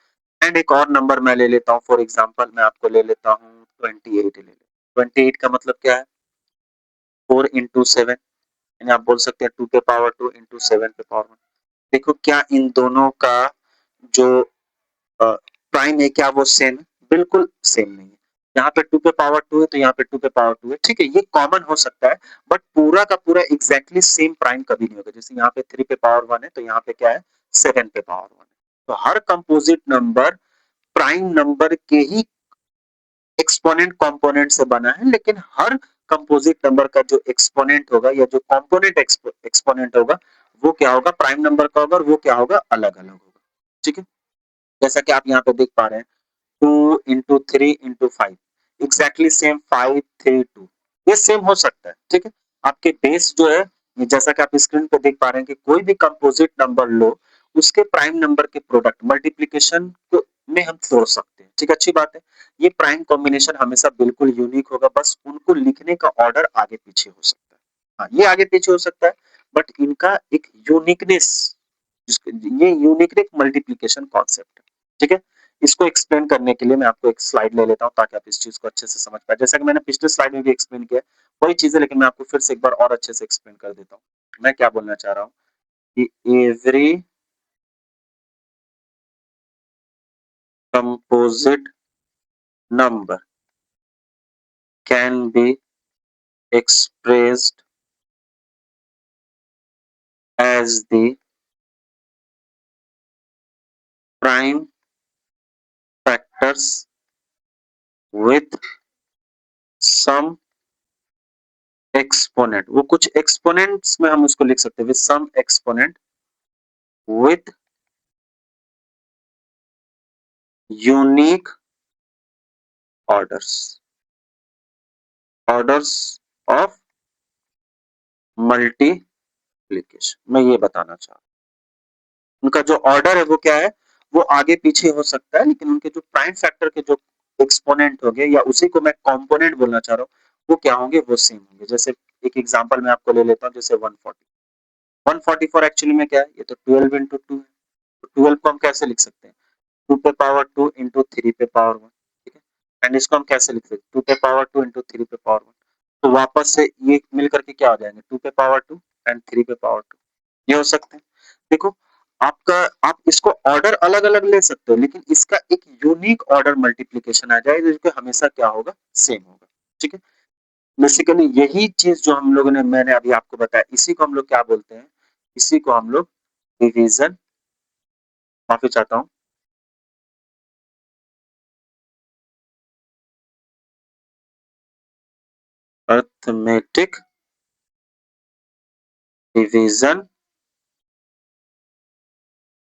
एंड एक और नंबर मैं ले लेता हूँ, फॉर एग्जाम्पल मैं आपको ले लेता हूँ 28 ले लेता हूँ। 28 का मतलब क्या है, 4 into 7 यानी आप बोल सकते हैं 2 पे पावर 2 into 7 पे पावर 1। देखो क्या इन दोनों का जो प्राइम है क्या वो सेम है, बिल्कुल सेम नहीं है। यहाँ पे 2 पे पावर 2 है तो यहाँ पे 2 पे पावर 2 है। ठीक है, ये कॉमन हो सकता है, बट पूरा का पूरा एग्जैक्टली सेम प्राइम कभी नहीं होगा। जैसे यहाँ पे 3 पे पावर 1 है तो यहाँ पे क्या है, 7 पे पावर 1 है। तो हर कंपोजिट नंबर प्राइम नंबर के ही एक्सपोनेंट कंपोनेंट से बना है, लेकिन हर कंपोजिट नंबर का जो एक्सपोनेंट होगा या जो कंपोनेंट एक्सपोनेंट होगा वो क्या होगा, प्राइम नंबर का होगा, और वो क्या होगा, अलग अलग होगा। ठीक है, जैसा कि आप यहाँ पे देख पा रहे हैं 2 into 3 into 5 एग्जैक्टली सेम 5 3 2 ये सेम हो सकता है। ठीक है, आपके बेस जो है, जैसा कि आप स्क्रीन पे देख पा रहे हैं कि कोई भी कंपोजिट नंबर लो, उसके प्राइम नंबर के प्रोडक्ट मल्टीप्लीकेशन को में हम तोड़ सकते हैं। ठीक है, अच्छी बात है। ये प्राइम कॉम्बिनेशन हमेशा बिल्कुल यूनिक होगा, बस उनको लिखने का ऑर्डर आगे पीछे हो सकता है। हाँ, ये आगे पीछे हो सकता है, बट इनका एक यूनिकनेस, ये यूनिक एक मल्टीप्लीकेशन कॉन्सेप्ट है। ठीक है, इसको एक्सप्लेन करने के लिए मैं आपको एक स्लाइड ले लेता हूँ ताकि आप इस चीज को अच्छे से समझ पाए। जैसा कि मैंने पिछले स्लाइड में भी एक्सप्लेन किया वही चीज है, लेकिन मैं आपको फिर से एक बार और अच्छे से एक्सप्लेन कर देता हूँ। मैं क्या बोलना चाह रहा हूँ कि every composite number can B expressed as the prime factors with some exponent। वो कुछ एक्सपोनेंट्स में हम उसको लिख सकते हैं, with some exponent with unique orders of multiplication। मैं ये बताना चाह रहा हूँ, उनका जो ऑर्डर है वो क्या है, वो आगे पीछे हो सकता है, लेकिन उनके जो प्राइम फैक्टर के जो एक्सपोनेंट होंगे, या उसी को मैं कंपोनेंट बोलना चाह रहा हूँ, वो क्या होंगे, वो सेम होंगे। जैसे एक एग्जांपल मैं आपको ले लेता हूँ, जैसे 144 एक्चुअली में क्या है, ये तो 12 into 2 है। तो 12 को हम कैसे लिख सकते हैं, 2 पे पावर 2 into 3 पे पावर 1। ठीक है, एंड इसको हम कैसे लिख सकते हैं, 2 पे पावर 2 into 3 पे पावर 1। तो वापस से ये मिल करके क्या हो जाएंगे, 2 पे पावर 2 एंड 3 पे पावर 2, ये हो सकते हैं। देखो, आपका आप इसको ऑर्डर अलग अलग ले सकते हो, लेकिन इसका एक यूनिक ऑर्डर मल्टीप्लीकेशन आ जाएगा जो हमेशा क्या होगा, सेम होगा। ठीक है, बेसिकली यही चीज जो हम लोगों ने, मैंने अभी आपको बताया, इसी को हम लोग क्या बोलते हैं, इसी को हम लोग डिवीजन, माफी चाहता हूँ, अर्थमेटिक डिवीजन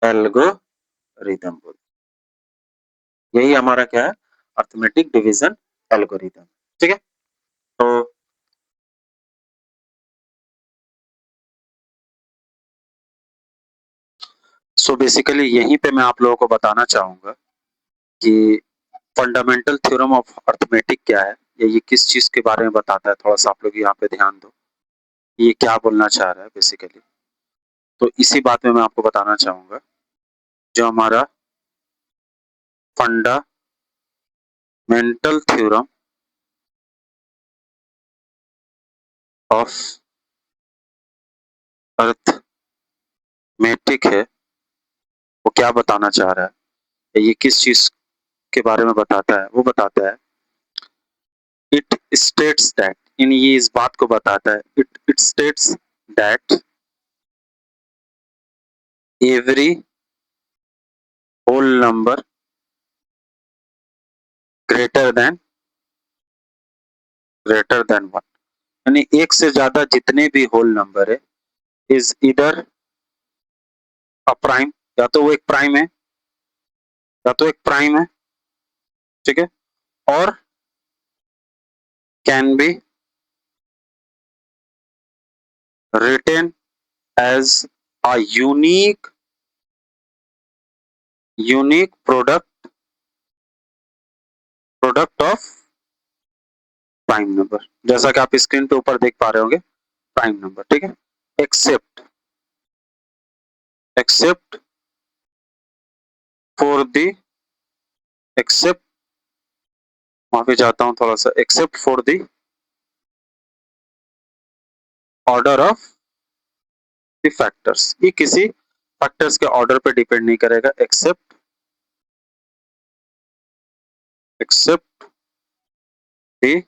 एल्गोरिदम बोलते हैं। यही हमारा क्या है, अर्थमेटिक डिवीजन एल्गोरिदम। ठीक है, तो सो बेसिकली यहीं पे मैं आप लोगों को बताना चाहूंगा कि फंडामेंटल थ्योरम ऑफ अर्थमेटिक क्या है, या ये किस चीज के बारे में बताता है। थोड़ा सा आप लोग यहाँ पे ध्यान दो, ये क्या बोलना चाह रहा है बेसिकली। तो इसी बात में मैं आपको बताना चाहूंगा, जो हमारा मेंटल थ्योरम ऑफ अर्थमेटिक है, वो क्या बताना चाह रहा है, ये किस चीज के बारे में बताता है, वो बताता है इट स्टेट्स दैट, इन ये इस बात को बताता है, it states that every whole number greater than one, यानी एक से ज्यादा जितने भी होल नंबर है इज इधर अ प्राइम, या तो वो एक प्राइम है, या तो एक प्राइम है, ठीक है, और can be written as a unique product of prime number, जैसा कि आप स्क्रीन पे ऊपर देख पा रहे होंगे, प्राइम नंबर, ठीक है, except except for the except माफी चाहता हूं थोड़ा सा, except for the order of the factors, ये किसी फैक्टर्स के ऑर्डर पे डिपेंड नहीं करेगा, except the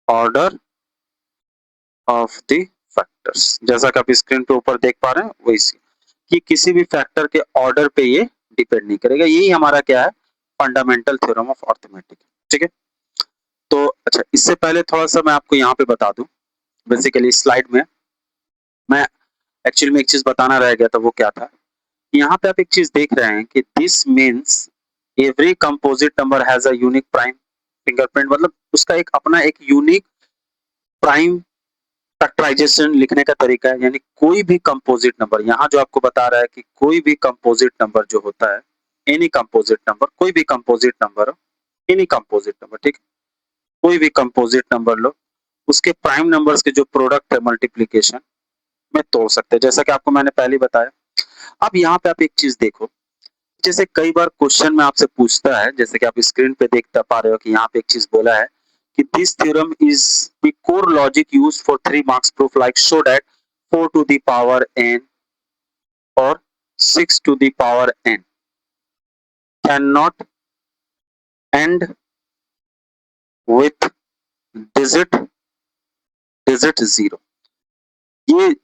order of the factors, जैसा कि आप स्क्रीन पे ऊपर देख पा रहे हैं वही कि किसी भी फैक्टर के ऑर्डर पे ये डिपेंड नहीं करेगा, यही हमारा क्या है, फंडामेंटल थ्योरम ऑफ अर्थमेटिक, ठीक है। तो अच्छा, इससे पहले थोड़ा सा मैं आपको यहाँ पे बता दूं, बेसिकली स्लाइड में मैं एक्चुअली में एक चीज बताना रह गया था, वो क्या था, यहाँ पे आप एक चीज देख रहे हैं कि this means every composite number has a unique prime fingerprint, मतलब उसका एक अपना एक यूनिक प्राइम फैक्टराइजेशन लिखने का तरीका है, यानी कोई भी कंपोजिट नंबर, यहाँ जो आपको बता रहा है कि कोई भी कंपोजिट नंबर जो होता है, एनी कंपोजिट नंबर, कोई भी composite number, any composite number, ठीक, कोई भी कंपोजिट नंबर लो, उसके प्राइम नंबर्स के जो प्रोडक्ट है मल्टीप्लीकेशन में तोड़ सकते हैं, जैसा कि आपको मैंने पहले बताया। अब यहाँ पे आप एक चीज देखो, जैसे कई बार क्वेश्चन में आपसे पूछता है, जैसे कि आप स्क्रीन पे देख पा रहे हो कि यहाँ पे एक चीज बोला है कि this theorem is the core logic used for 3 marks proof like show that 4 to the power n or 6 to the power n cannot end with digit digit zero, ये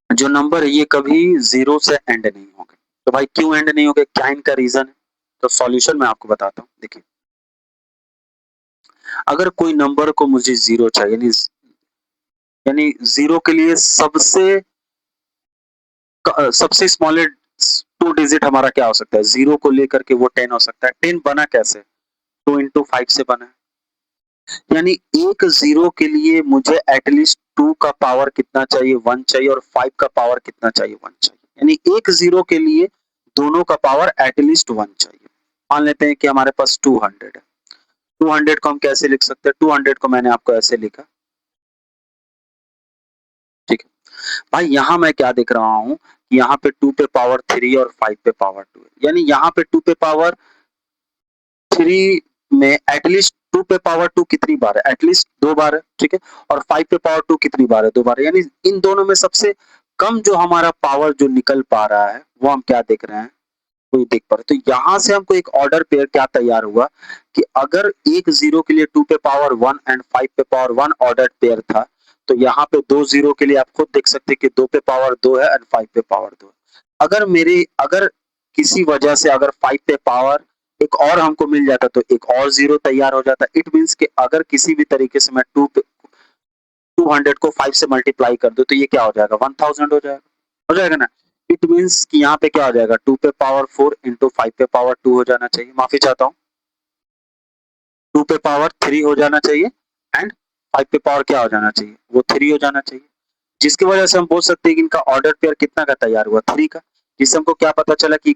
जो नंबर है ये कभी जीरो से एंड नहीं होंगे, तो भाई क्यों एंड नहीं होंगे, क्या इनका रीजन है, तो सॉल्यूशन मैं आपको बताता हूँ। देखिए, अगर कोई नंबर को मुझे जीरो चाहिए, यानी जीरो के लिए सबसे स्मॉलेस्ट 2 डिजिट हमारा क्या हो सकता है, जीरो को लेकर के वो 10 हो सकता है, 10 बना कैसे, 2 into 5 से बना है, यानी एक जीरो के लिए मुझे एटलीस्ट 2 का पावर कितना चाहिए, 1 चाहिए, और 5 का पावर कितना चाहिए, 1 चाहिए, यानी एक जीरो के लिए दोनों का पावर एटलीस्ट 1 चाहिए। मान लेते हैं कि हमारे पास 200 है, 200 को हम कैसे लिख सकते हैं, 200 को मैंने आपको ऐसे लिखा, ठीक है भाई, यहाँ मैं क्या देख रहा हूँ कि यहाँ पे 2 पे पावर 3 और 5 पे पावर 2 है, यानी यहाँ पे 2 पे पावर 3 में एटलीस्ट 2 पे पावर 2 कितनी बार है, एटलीस्ट 2 बार है, ठीक है, और 5 पे पावर 2 कितनी बार है, 2 बार है, यानी इन दोनों में सबसे कम जो हमारा पावर जो निकल पा रहा है वो हम क्या देख रहे हैं, कोई देख पा रहे, तो यहाँ से हमको एक ऑर्डर पेयर क्या तैयार हुआ कि अगर एक जीरो के लिए 2 पे पावर 1 एंड 5 पे पावर 1 ऑर्डर पेयर था, तो यहाँ पे 2 जीरो के लिए आप खुद देख सकते हैं कि 2 पे पावर 2 है एंड 5 पे पावर 2 है। अगर किसी वजह से अगर 5 पे पावर एक और हमको मिल जाता तो एक और जीरो तैयार हो जाता, इट मीन्स कि अगर किसी भी तरीके से मैं 200 को 5 से मल्टीप्लाई कर दूं तो ये क्या हो जाएगा, 1000 हो जाएगा ना, इट मीन्स कि यहाँ पे क्या हो जाएगा, 2 पे पावर 4 इंटू 5 पे पावर 2 हो जाना चाहिए, माफी चाहता हूँ, 2 पे पावर 3 हो जाना चाहिए एंड 5 पे पावर क्या हो जाना चाहिए, वो 3 हो जाना चाहिए, जिसकी वजह से हम बोल सकते हैं कि इनका ऑर्डर पेयर कितना का तैयार हुआ, 3 का, जिससे हमको क्या पता चला कि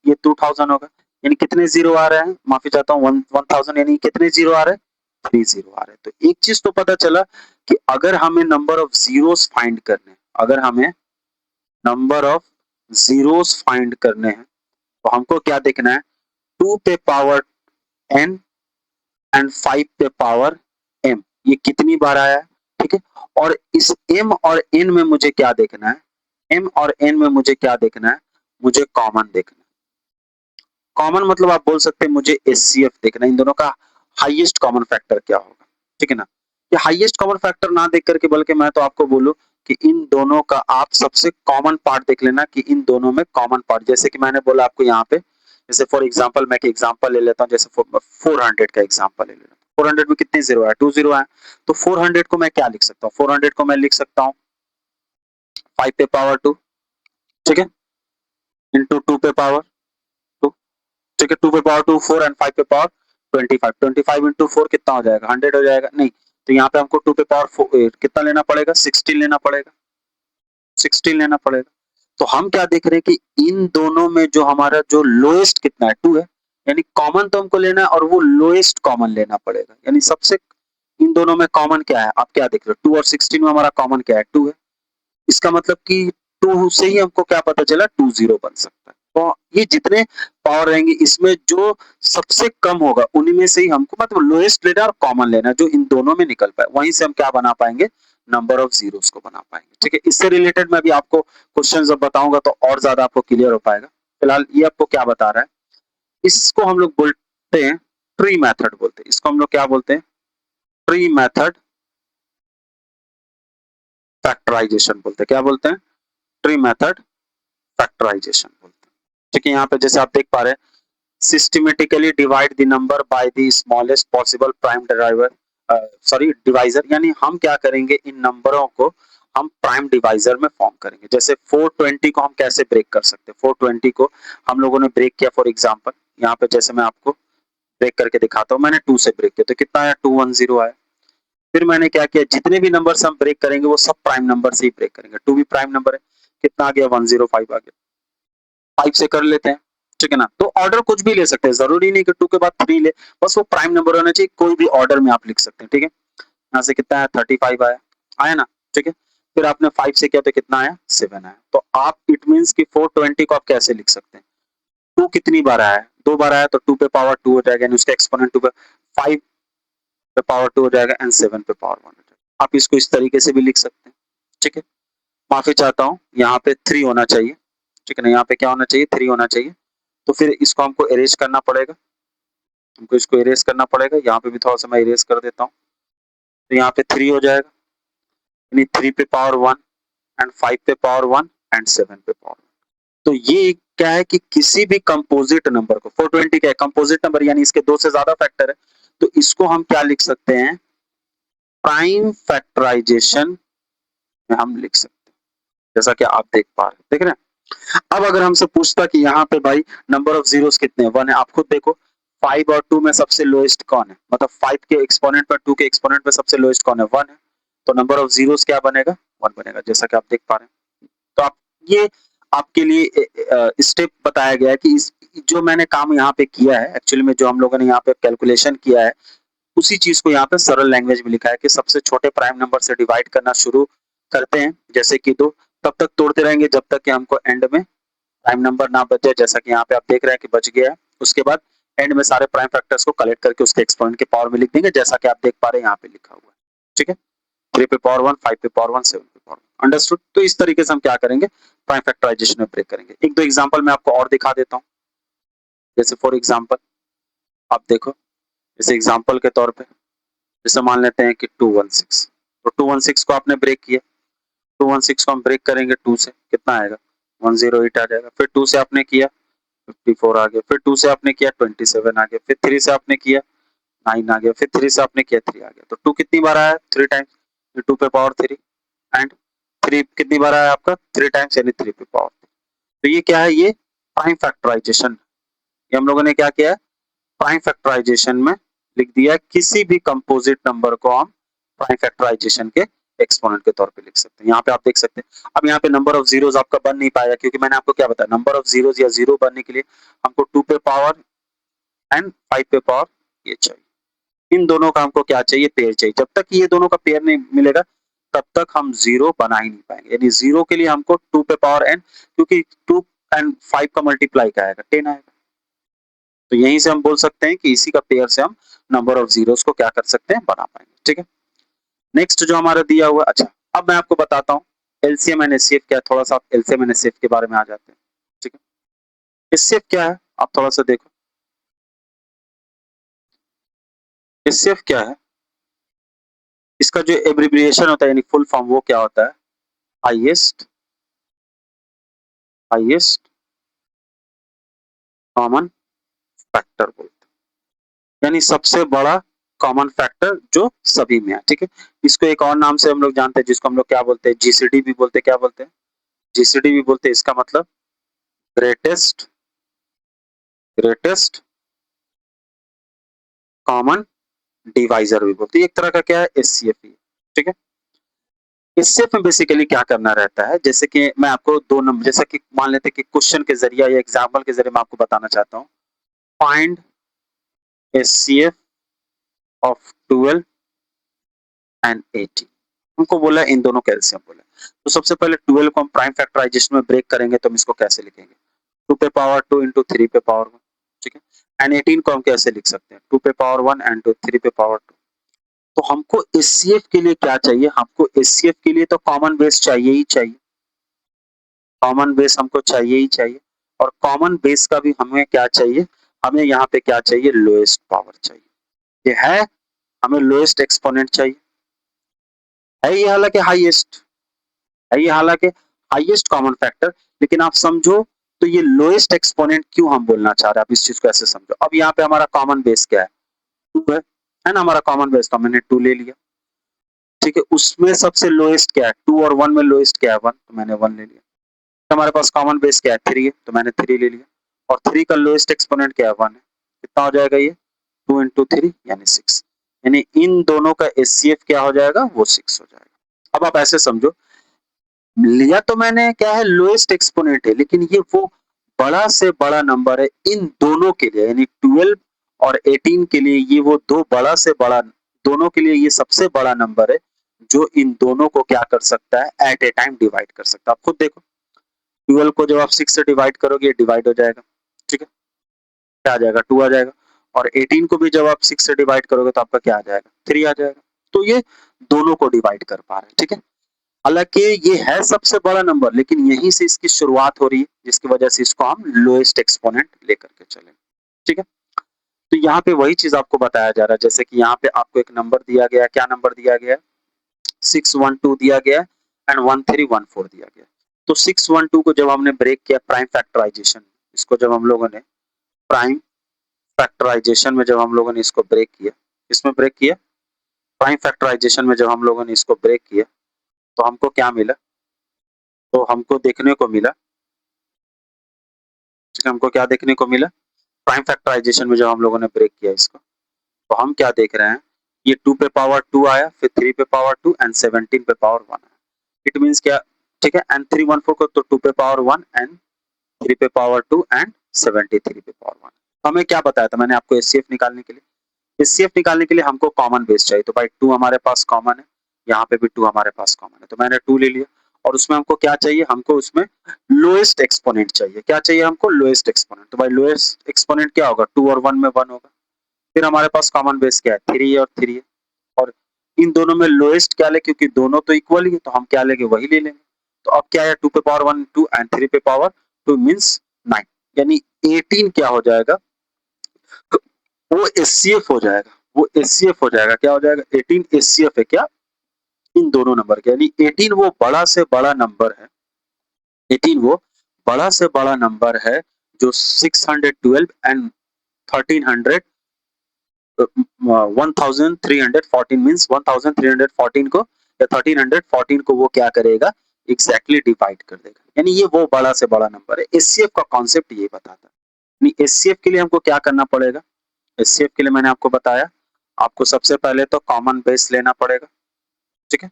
ये 2000 होगा, यानी कितने जीरो आ रहे हैं, माफी चाहता हूँ 1000, यानी कितने जीरो आ रहे हैं, 3 जीरो आ रहे हैं, तो एक चीज तो पता चला कि अगर हमें नंबर ऑफ जीरोस फाइंड करने, अगर हमें नंबर ऑफ जीरोस फाइंड करने हैं तो हमको क्या देखना है, 2 पे पावर n एंड 5 पे पावर m, ये कितनी बार आया है, ठीक है। और इस m और n में मुझे क्या देखना है, m और n में मुझे क्या देखना है, मुझे कॉमन देखना है। कॉमन मतलब आप बोल सकते हैं मुझे एचसीएफ देखना है, इन दोनों का हाईएस्ट कॉमन फैक्टर क्या होगा, ठीक है ना। ये हाईएस्ट कॉमन फैक्टर ना देख करके बल्कि मैं तो आपको बोलूं कि इन दोनों का आप सबसे कॉमन पार्ट देख लेना कि इन दोनों में कॉमन पार्ट, जैसे कि मैंने बोला आपको यहाँ पे, जैसे फॉर एग्जांपल मैं एक एग्जांपल ले लेता हूँ, जैसे 400 का एग्जांपल ले लेता हूँ। 400 में कितने जीरो है, 2 जीरो है। तो 400 को मैं क्या लिख सकता हूँ, 400 को मैं लिख सकता हूँ 5 पे पावर 2, ठीक है, इंटू 2 पे पावर 2, ठीक है। 2 पे पावर 2 4 एंड 5 पे पावर 25, 25 इंटू 4 कितना हो जाएगा, 100 हो जाएगा, नहीं। तो यहाँ पे हमको 2 पे पावर 4 कितना लेना पड़ेगा, 16 लेना पड़ेगा, 16 लेना पड़ेगा। तो हम क्या देख रहे हैं कि इन दोनों में जो हमारा जो लोएस्ट कितना है, 2 है, यानी कॉमन तो हमको लेना है और वो लोएस्ट कॉमन लेना पड़ेगा, यानी सबसे इन दोनों में कॉमन क्या है, आप क्या देख रहे हो, 2 और 16 में हमारा कॉमन क्या है, 2 है। इसका मतलब कि 2 से ही हमको क्या पता चला, 2 जीरो बन सकता है। तो ये जितने पावर रहेंगे इसमें जो सबसे कम होगा उन्हीं में से ही हमको मतलब लोएस्ट लेना और कॉमन लेना, जो इन दोनों में निकल पाए वहीं से हम क्या बना पाएंगे, नंबर ऑफ जीरोस को बना पाएंगे, ठीक है। इससे रिलेटेड मैं भी आपको क्वेश्चन जब बताऊंगा तो और ज्यादा आपको क्लियर हो पाएगा। फिलहाल ये आपको क्या बता रहा है, इसको हम लोग बोलते हैं ट्री मेथड बोलते हैं, इसको हम लोग क्या बोलते हैं, ट्री मेथड फैक्टराइजेशन बोलते हैं, क्या बोलते हैं, ट्री मेथड फैक्टराइजेशन बोलते हैं, ठीक है। यहाँ पे जैसे आप देख पा रहे हैं, systematically divide the number by the smallest possible prime driver, sorry divisor, यानी हम क्या करेंगे इन नंबरों को हम प्राइम डिवाइजर में फॉर्म करेंगे। जैसे 420 को हम कैसे ब्रेक कर सकते हैं, 420 को हम लोगों ने ब्रेक किया, फॉर एग्जांपल यहाँ पे जैसे मैं आपको ब्रेक करके दिखाता हूँ, मैंने 2 से ब्रेक किया तो कितना आया, 210 आया। फिर मैंने क्या किया, जितने भी नंबर हम ब्रेक करेंगे वो सब प्राइम नंबर से ही ब्रेक करेंगे, 2 भी प्राइम नंबर है, कितना आ गया, 105 आ गया। 5 से कर लेते हैं, ठीक है ना। तो ऑर्डर कुछ भी ले सकते हैं, जरूरी नहीं कि 2 के बाद 3 ले, बस वो प्राइम नंबर होना चाहिए, कोई भी ऑर्डर में आप लिख सकते हैं, ठीक है। यहाँ से कितना आया, 35 आया, आया ना, ठीक है। फिर आपने 5 से किया तो कितना आया, 7 आया। तो आप इट मींस कि 420 को आप कैसे लिख सकते हैं, 2 कितनी बार आया है, 2 बार आया तो 2 पे पावर 2 हो जाएगा, यानी उसका एक्सपोनेंट 2 पे, 5 पे पावर 2 हो जाएगा एंड 7 पे पावर 1 हो जाएगा। आप इसको इस तरीके से भी लिख सकते हैं, ठीक है। माफी चाहता हूँ, यहाँ पे 3 होना चाहिए, ठीक है ना, यहाँ पे क्या होना चाहिए, 3 होना चाहिए। तो फिर इसको हमको इरेज करना पड़ेगा, हमको इसको इरेज करना पड़ेगा, यहाँ पे भी थोड़ा सा मैं इरेज कर देता हूँ। तो यहाँ पे 3 हो जाएगा, यानी 3 पे पावर 1 एंड 5 पे पावर 1 एंड 7 पे पावर 1। तो ये क्या है कि किसी भी कंपोजिट नंबर को, 420 क्या है, कंपोजिट नंबर, यानी इसके 2 से ज्यादा फैक्टर है, तो इसको हम क्या लिख सकते हैं, प्राइम फैक्टराइजेशन में हम लिख सकते हैं, जैसा कि आप देख पा रहे हैं, देख रहे हैं। अब अगर हमसे पूछता कि यहाँ पे भाई नंबर ऑफ जीरोस कितने हैं, 1 है, आप खुद देखो 5 और 2 में सबसे लोएस्ट कौन है, मतलब 5 के एक्सपोनेंट पर 2 के एक्सपोनेंट पे सबसे लोएस्ट कौन है, 1 है। तो नंबर ऑफ जीरोस क्या बनेगा, 1 बनेगा, जैसा कि आप देख पा रहे हैं। तो आप ये आपके लिए स्टेप बताया गया है कि इस जो मैंने काम यहाँ पे किया है, एक्चुअली में जो हम लोगों ने यहाँ पे कैलकुलेशन किया है, उसी चीज को यहाँ पे सरल लैंग्वेज में लिखा है कि सबसे छोटे प्राइम नंबर से डिवाइड करना शुरू करते हैं, जैसे कि 2, तब तक तोड़ते रहेंगे जब तक कि हमको एंड में प्राइम नंबर ना बच जाए, जैसा कि यहाँ पे आप देख रहे हैं कि बच गया है। उसके बाद एंड में सारे प्राइम फैक्टर्स को कलेक्ट करके उसके एक्सपोनेंट के पावर में लिख देंगे, जैसा कि आप देख पा रहे हैं यहाँ पे लिखा हुआ है, ठीक है। 3 पे पावर 1, 5 पे पावर 1, 7 पे पावर 1, अंडरस्टूड। तो इस तरीके से हम क्या करेंगे, प्राइम फैक्टराइजेशन में ब्रेक करेंगे। एक दो एग्जांपल मैं आपको और दिखा देता हूँ, जैसे फॉर एग्जांपल आप देखो, जैसे एग्जांपल के तौर पे जैसे मान लेते हैं कि 216, तो 216 को आपने ब्रेक किया, 216 को हम ब्रेक करेंगे 2 से, कितना आएगा, 108 आ जाएगा। फिर 2 से आपने किया 54 आ गया, फिर 2 से आपने किया 27 आ गया, फिर 3 से आपने किया 9 आ गया, फिर 3 से आपने किया 3 आ गया। तो 2 कितनी बार आया, 3 टाइम्स, 2 पे पावर 3 एंड 3 कितनी बार आया आपका, 3 टाइम्स, यानी 3 पे पावर 3। तो ये क्या है, ये प्राइम फैक्टराइजेशन, ये हम लोगों ने क्या किया है, प्राइम फैक्टराइजेशन में लिख दिया, किसी भी कंपोजिट नंबर को हम प्राइम फैक्टराइजेशन के एक्सपोनेंट के तौर पे लिख सकते हैं। यहाँ पे आप देख सकते हैं, अब यहाँ पे नंबर ऑफ जीरोस आपका बन नहीं पाएगा, क्योंकि मैंने आपको क्या बताया, नंबर ऑफ जीरोस या जीरो बनने के लिए हमको 2 पे पावर एंड 5 पे पावर ये चाहिए। इन दोनों का हमको क्या चाहिए, पेयर चाहिए। जब तक ये दोनों का पेयर नहीं मिलेगा तब तक हम जीरो बना ही नहीं पाएंगे, यानी जीरो के लिए हमको 2 पे पावर एन, क्योंकि 2 एंड 5 का मल्टीप्लाई क्या आएगा, 10 आएगा। तो यहीं से हम बोल सकते हैं कि इसी का पेयर से हम नंबर ऑफ जीरोस को क्या कर सकते हैं, बना पाएंगे। ठीक है, नेक्स्ट जो हमारा दिया हुआ, अच्छा अब मैं आपको बताता हूँ एलसीएम एंड एचसीएफ क्या है। थोड़ा सा एलसीएम एंड एचसीएफ के बारे में आ जाते हैं। ठीक है, एचसीएफ क्या है आप थोड़ा सा देखो, एचसीएफ क्या है, इसका जो एब्रिविएशन होता है यानी फुल फॉर्म वो क्या होता है, हाईएस्ट हाईएस्ट कॉमन फैक्टर बोलते हैं, यानी सबसे बड़ा कॉमन फैक्टर जो सभी में है। ठीक है, इसको एक और नाम से हम लोग जानते हैं जिसको हम लोग क्या बोलते हैं, जीसीडी भी बोलते हैं। क्या बोलते हैं, जीसीडी भी बोलते हैं। इसका मतलब ग्रेटेस्ट ग्रेटेस्ट कॉमन डिवाइजर भी बोलते हैं। एक तरह का क्या है, एचसीएफ ही। ठीक है, एचसीएफ में बेसिकली क्या करना रहता है, जैसे कि मैं आपको दो नंबर, जैसा कि मान लेते हैं कि क्वेश्चन के जरिए या एग्जाम्पल के जरिए मैं आपको बताना चाहता हूँ, फाइंड एचसीएफ ऑफ 12 एंड 18। हमको बोला इन दोनों का एलसीएम बोला। तो सबसे पहले 12 को हम प्राइम फैक्टराइजेशन में ब्रेक करेंगे तो हम इसको कैसे लिखेंगे, 2 पे पावर 2 इंटू 3 पे पावर 1। ठीक है, एंड 18 को हम कैसे लिख सकते हैं, 2 पे पावर 1 एंड 3 पे पावर 2। तो हमको एचसीएफ के लिए क्या चाहिए, हमको एचसीएफ के लिए तो कॉमन बेस चाहिए ही चाहिए, कॉमन बेस हमको चाहिए ही चाहिए। और कॉमन बेस का भी हमें क्या चाहिए, हमें यहाँ पे क्या चाहिए, लोएस्ट पावर चाहिए। ये है, हमें लोएस्ट एक्सपोनेंट चाहिए, है ये हालांकि हाईएस्ट है, ये हालांकि हाईएस्ट कॉमन फैक्टर, लेकिन आप समझो तो ये लोएस्ट एक्सपोनेंट क्यों हम बोलना चाह रहे हैं, आप इस चीज को ऐसे समझो। अब यहाँ पे हमारा कॉमन बेस क्या है, 2 है ना, हमारा कॉमन बेस तो मैंने 2 ले लिया। ठीक है, उसमें सबसे लोएस्ट क्या है, 2 और 1 में लोएस्ट क्या है, 1, तो मैंने 1 ले लिया। तो हमारे पास कॉमन बेस क्या है, 3 है, तो मैंने 3 ले लिया। और 3 का लोएस्ट एक्सपोनेंट क्या है, 1 है। कितना हो जाएगा ये, 2 इंटू 3 यानी 6, यानी इन दोनों का एचसीएफ क्या हो जाएगा, वो 6 हो जाएगा। अब आप ऐसे समझो, लिया तो मैंने क्या है, लोएस्ट एक्सपोनेंट है, लेकिन ये वो बड़ा से बड़ा नंबर है इन दोनों के लिए, यानी 12 और 18 के लिए ये वो दो बड़ा से बड़ा, दोनों के लिए ये सबसे बड़ा नंबर है जो इन दोनों को क्या कर सकता है, एट ए टाइम डिवाइड कर सकता है। आप खुद देखो, 12 को जब आप 6 से डिवाइड करोगे डिवाइड हो जाएगा। ठीक है, क्या आ जाएगा, 2 आ जाएगा। और 18 को भी जब आप 6 से डिवाइड करोगे तो आपका क्या आ जाएगा, 3 आ जाएगा। तो ये दोनों को डिवाइड कर पा रहे हैं। ठीक है, हालांकि ये है सबसे बड़ा नंबर, लेकिन यहीं से इसकी शुरुआत हो रही है, जिसकी वजह से इसको हम लोएस्ट एक्सपोनेंट लेकर के चले। ठीक है, तो यहाँ पे वही चीज आपको बताया जा रहा है, जैसे कि यहाँ पे आपको एक नंबर दिया गया, क्या नंबर दिया गया, 612 दिया गया एंड 1314 दिया गया। तो 612 को जब हमने ब्रेक किया प्राइम फैक्टराइजेशन, इसको जब हम लोगों ने प्राइम फैक्टराइजेशन में जब हम लोगों ने इसको ब्रेक किया, इसमें ब्रेक किया, प्राइम फैक्टराइजेशन में जब हम लोगों ने इसको ब्रेक किया तो हमको क्या मिला, तो हमको देखने को मिला, हमको क्या देखने को मिला, प्राइम फैक्टराइजेशन में जब हम लोगों ने ब्रेक किया इसको, तो हम क्या देख रहे हैं, ये 2 पे पावर 2 आया, फिर 3 पे पावर 2 एंड 17 पे पावर 1 आया। इट मींस क्या, ठीक है, एंड 314 को तो 2 पे पावर 1 एंड 3 पे पावर 2 एंड 73 पे पावर 1। हमें क्या बताया था मैंने आपको, एचसीएफ निकालने के लिए, एचसीएफ निकालने के लिए हमको कॉमन बेस चाहिए। तो भाई 2 हमारे पास कॉमन है, यहाँ पे भी 2 हमारे पास कॉमन है, तो मैंने 2 ले लिया। और उसमें हमको क्या चाहिए, हमको उसमें लोएस्ट एक्सपोनेंट चाहिए। क्या चाहिए हमको, लोएस्ट एक्सपोनेंट। तो भाई लोएस्ट एक्सपोनेंट क्या होगा, 2 और 1 में 1 होगा। फिर हमारे पास कॉमन बेस क्या है, 3 है और 3 है। और इन दोनों में लोएस्ट क्या ले, क्योंकि दोनों तो इक्वल ही है, तो हम क्या लेंगे, वही ले लेंगे। तो अब क्या है, 2 पे पावर 1 2 एंड 3 पे पावर 2 मींस 9, यानी 18 क्या हो जाएगा, वो एचसीएफ हो जाएगा, वो एचसीएफ हो जाएगा। क्या हो जाएगा, 18 एचसीएफ है क्या, इन दोनों नंबर के, यानी 18 वो बड़ा से बड़ा नंबर है, 18 वो बड़ा से बड़ा नंबर है जो 612 एंड 1300 1314 मींस 1314 को या 1314 को वो क्या करेगा, एग्जैक्टली डिवाइड कर देगा, यानी ये वो बड़ा से बड़ा नंबर है। एचसीएफ का कॉन्सेप्ट ये बताता है। एचसीएफ के लिए हमको क्या करना पड़ेगा, एचसीएफ के लिए मैंने आपको बताया, आपको सबसे पहले तो कॉमन बेस लेना पड़ेगा। ठीक है,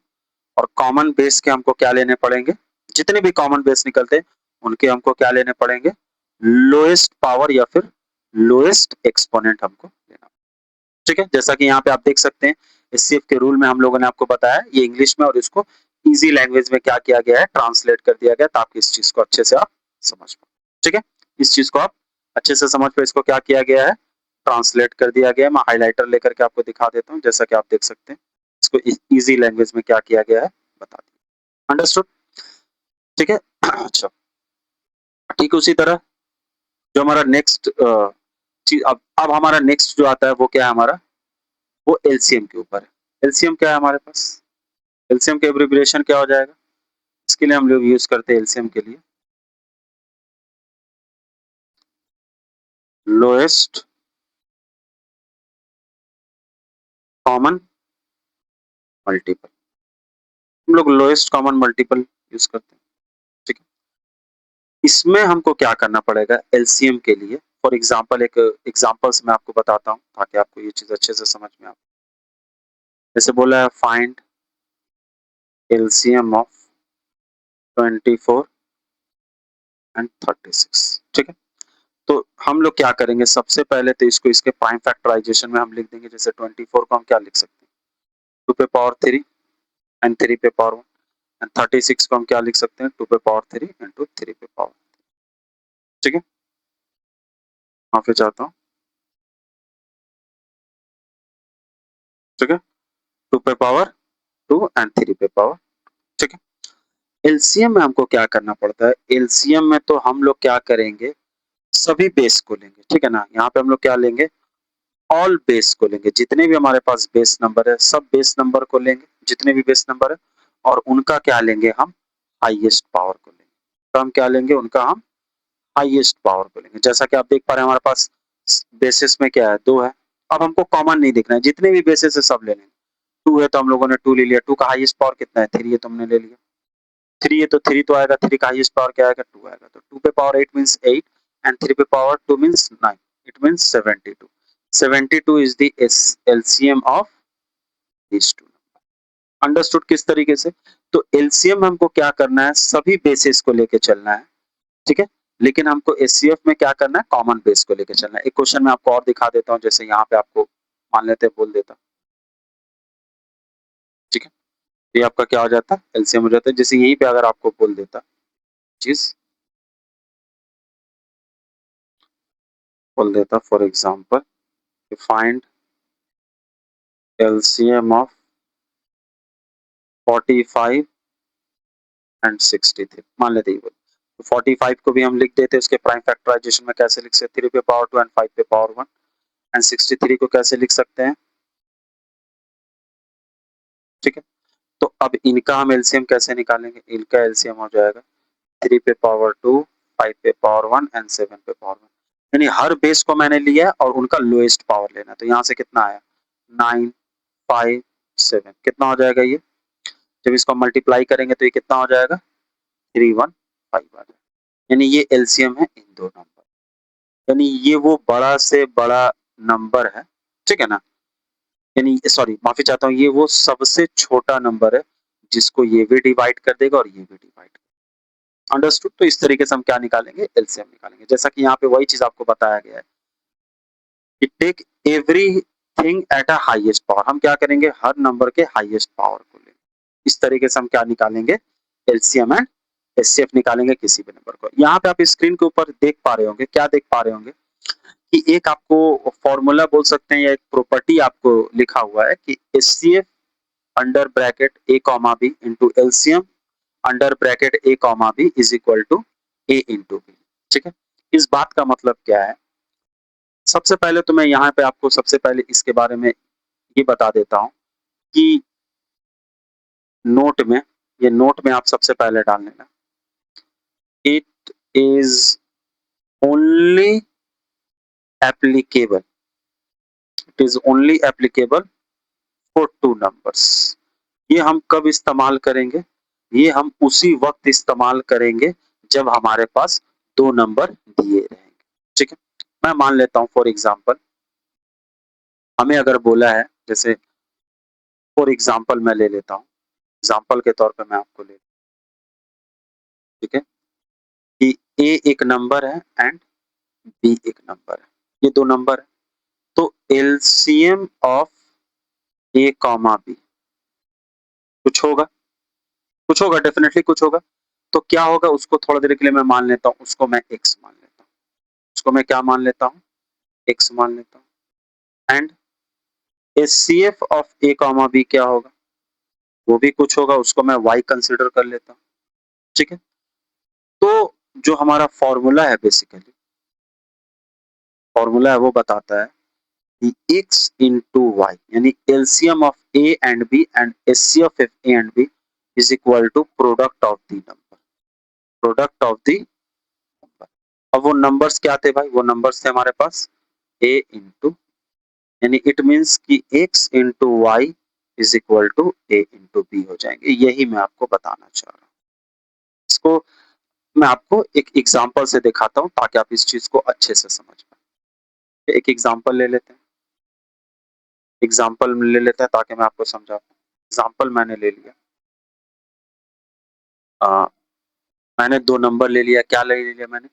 और कॉमन बेस के हमको क्या लेने पड़ेंगे, जितने भी कॉमन बेस निकलते हैं उनके हमको क्या लेने पड़ेंगे, लोएस्ट पावर या फिर लोएस्ट एक्सपोनेंट हमको लेना। ठीक है, जैसा कि यहाँ पे आप देख सकते हैं एचसीएफ के रूल में हम लोगों ने आपको बताया, ये इंग्लिश में, और इसको इजी लैंग्वेज में क्या किया गया है, ट्रांसलेट कर दिया गया ताकि इस चीज को अच्छे से आप समझ पाए। ठीक है, इस चीज को आप अच्छे से समझ पाए, इसको क्या किया गया है, ट्रांसलेट कर दिया गया है। मैं हाइलाइटर लेकर के आपको दिखा देता हूँ, जैसा कि आप देख सकते हैं। इसको इजी लैंग्वेज में क्या किया गया है बता दिया। अंडरस्टूड? ठीक है। अच्छा, ठीक उसी तरह जो हमारा नेक्स्ट चीज, अब हमारा नेक्स्ट जो आता है वो क्या है हमारा, वो एलसीएम के ऊपर है। एलसीएम क्या है हमारे पास, एलसीएम का एब्रिविएशन क्या हो जाएगा, इसके लिए हम लोग यूज करते हैं एलसीएम के लिए लोएस्ट कॉमन मल्टीपल। हम लोग लोएस्ट कॉमन मल्टीपल यूज करते हैं। ठीक है, इसमें हमको क्या करना पड़ेगा एलसीएम के लिए। फॉर एग्जांपल एक एग्जांपल्स मैं आपको बताता हूँ ताकि आपको ये चीज अच्छे से समझ में आए। जैसे बोला है फाइंड एलसीएम ऑफ 24 एंड 36। ठीक है, तो हम लोग क्या करेंगे, सबसे पहले तो इसको इसके प्राइम फैक्टराइजेशन में हम लिख देंगे। जैसे 24 को हम क्या लिख सकते हैं, 2 पे पावर 3 एंड 3 पे पावर 1, एंड 36 को हम क्या लिख सकते हैं, 2 पे पावर 3 इंटू 3 पे पावर। ठीक है, माफी चाहता हूँ। ठीक है, 2 पे पावर 2 एंड 3 पे पावर। ठीक है, एलसीएम में हमको क्या करना पड़ता है, एलसीएम में तो हम लोग क्या करेंगे, सभी बेस को लेंगे। ठीक है ना, यहाँ पे हम लोग क्या लेंगे, ऑल बेस को लेंगे। जितने भी हमारे पास बेस नंबर है सब बेस नंबर को लेंगे, जितने भी बेस नंबर है, और उनका क्या लेंगे हम, हाईएस्ट पावर को लेंगे। तो हम क्या लेंगे, उनका हम हाईएस्ट पावर को लेंगे। जैसा कि आप देख पा रहे हैं हमारे पास बेसिस में क्या है, 2 है। अब हमको कॉमन नहीं देखना है, जितने भी बेसिस है सब ले लेंगे। 2 है तो हम लोगों ने 2 ले लिया, 2 का हाईएस्ट पावर कितना है, 3 है तो हमने ले लिया। 3 है तो 3 तो आएगा, 3 का हाईएस्ट पावर क्या आएगा, 2 आएगा। तो 2 पे पावर 8 मींस 8 एंड 3 पे power 2 means 9, it means 72। 72 is the LCM of these two। Understood किस तरीके से, तो एलसीएम हमको क्या करना है, सभी बेसिस को लेके चलना है। ठीक है, लेकिन हमको एचसीएफ में क्या करना है, कॉमन बेस को लेके चलना है। एक क्वेश्चन मैं आपको और दिखा देता हूँ, जैसे यहाँ पे आपको मान लेते हैं बोल देता। ठीक है, ये आपका क्या हो जाता है, एलसीएम हो जाता है। जैसे यहीं पे अगर आपको बोल देता चीज, बोल देता for example find LCM of 45 and 63, मान लेते ही। तो 45 को भी हम लिख देते, उसके प्राइम फैक्टराइजेशन में कैसे लिख सकते, 3 पे पावर 2 एंड 5 पे पावर 1, एंड 63 को कैसे लिख सकते हैं। ठीक है, तो अब इनका हम एलसीएम कैसे निकालेंगे, इनका एलसीएम हो जाएगा 3 पे पावर 2, 5 पे पावर 1 एंड 7 पे पावर 1। यानी हर बेस को मैंने लिया है और उनका लोएस्ट पावर लेना है। तो यहाँ से कितना आया, 9, 5, 7, कितना हो जाएगा ये, जब इसको मल्टीप्लाई करेंगे तो ये कितना हो जाएगा, 315 आ जाएगा। यानी ये एलसीएम है इन दो नंबर, यानी ये वो बड़ा से बड़ा नंबर है। ठीक है ना, यानी सॉरी माफी चाहता हूँ, ये वो सबसे छोटा नंबर है जिसको ये भी डिवाइड कर देगा और ये भी डिवाइड। अंडरस्टूड? तो इस तरीके से हम क्या निकालेंगे, एलसीएम निकालेंगे। जैसा कि यहाँ पे वही चीज आपको बताया गया है कि take everything at a highest power. हम क्या करेंगे, हर नंबर के हाईएस्ट पावर को लेंगे। इस तरीके से हम क्या निकालेंगे, एलसीएम एंड एचसीएफ निकालेंगे किसी भी नंबर को। यहाँ पे आप स्क्रीन के ऊपर देख पा रहे होंगे, क्या देख पा रहे होंगे कि एक आपको फॉर्मूला बोल सकते हैं या एक प्रॉपर्टी आपको लिखा हुआ है कि HCF under bracket A comma B into LCM under bracket A comma B is equal to A into B. ठीक है, इस बात का मतलब क्या है, सबसे पहले तो मैं यहाँ पे आपको सबसे पहले इसके बारे में ये बता देता हूँ कि नोट में, ये नोट में आप सबसे पहले डाल लेना, it is only applicable, it is only applicable for 2 numbers. ये हम कब इस्तेमाल करेंगे, ये हम उसी वक्त इस्तेमाल करेंगे जब हमारे पास 2 नंबर दिए रहेंगे। ठीक है, मैं मान लेता हूं फॉर एग्जांपल, हमें अगर बोला है, जैसे फॉर एग्जांपल मैं ले लेता हूं, एग्जांपल के तौर पे मैं आपको ले, ठीक है, कि ए एक नंबर है एंड बी एक नंबर है, ये 2 नंबर है। तो LCM of A comma B कुछ होगा, कुछ होगा, डेफिनेटली कुछ होगा। तो क्या होगा, उसको थोड़ा देर के लिए मैं मान लेता हूँ, उसको मैं एक्स मान लेता हूँ, उसको मैं क्या मान लेता हूँ, एक्स मान लेता हूँ। And HCF of A comma B क्या होगा, वो भी कुछ होगा, उसको मैं y कंसिडर कर लेता हूँ, ठीक है। तो जो हमारा फॉर्मूला है बेसिकली, फॉर्मूला है वो बताता है कि x into y यानी LCM of A and B and HCF of A and B is equal to product of the number, product of the number. अब वो नंबर्स क्या थे भाई, वो नंबर्स थे हमारे पास A इंटू, यानी इट मीन्स कि x into Y is equal to A into B हो जाएंगे। यही मैं आपको बताना चाह रहा हूँ। इसको मैं आपको एक एग्जांपल से दिखाता हूँ ताकि आप इस चीज को अच्छे से समझ पाए। एक एग्जांपल ले लेते हैं, एग्जांपल ले लेते हैं ताकि मैं आपको समझा पाऊँ। एग्जांपल मैंने ले लिया, मैंने दो नंबर ले लिया, क्या ले लिया मैंने,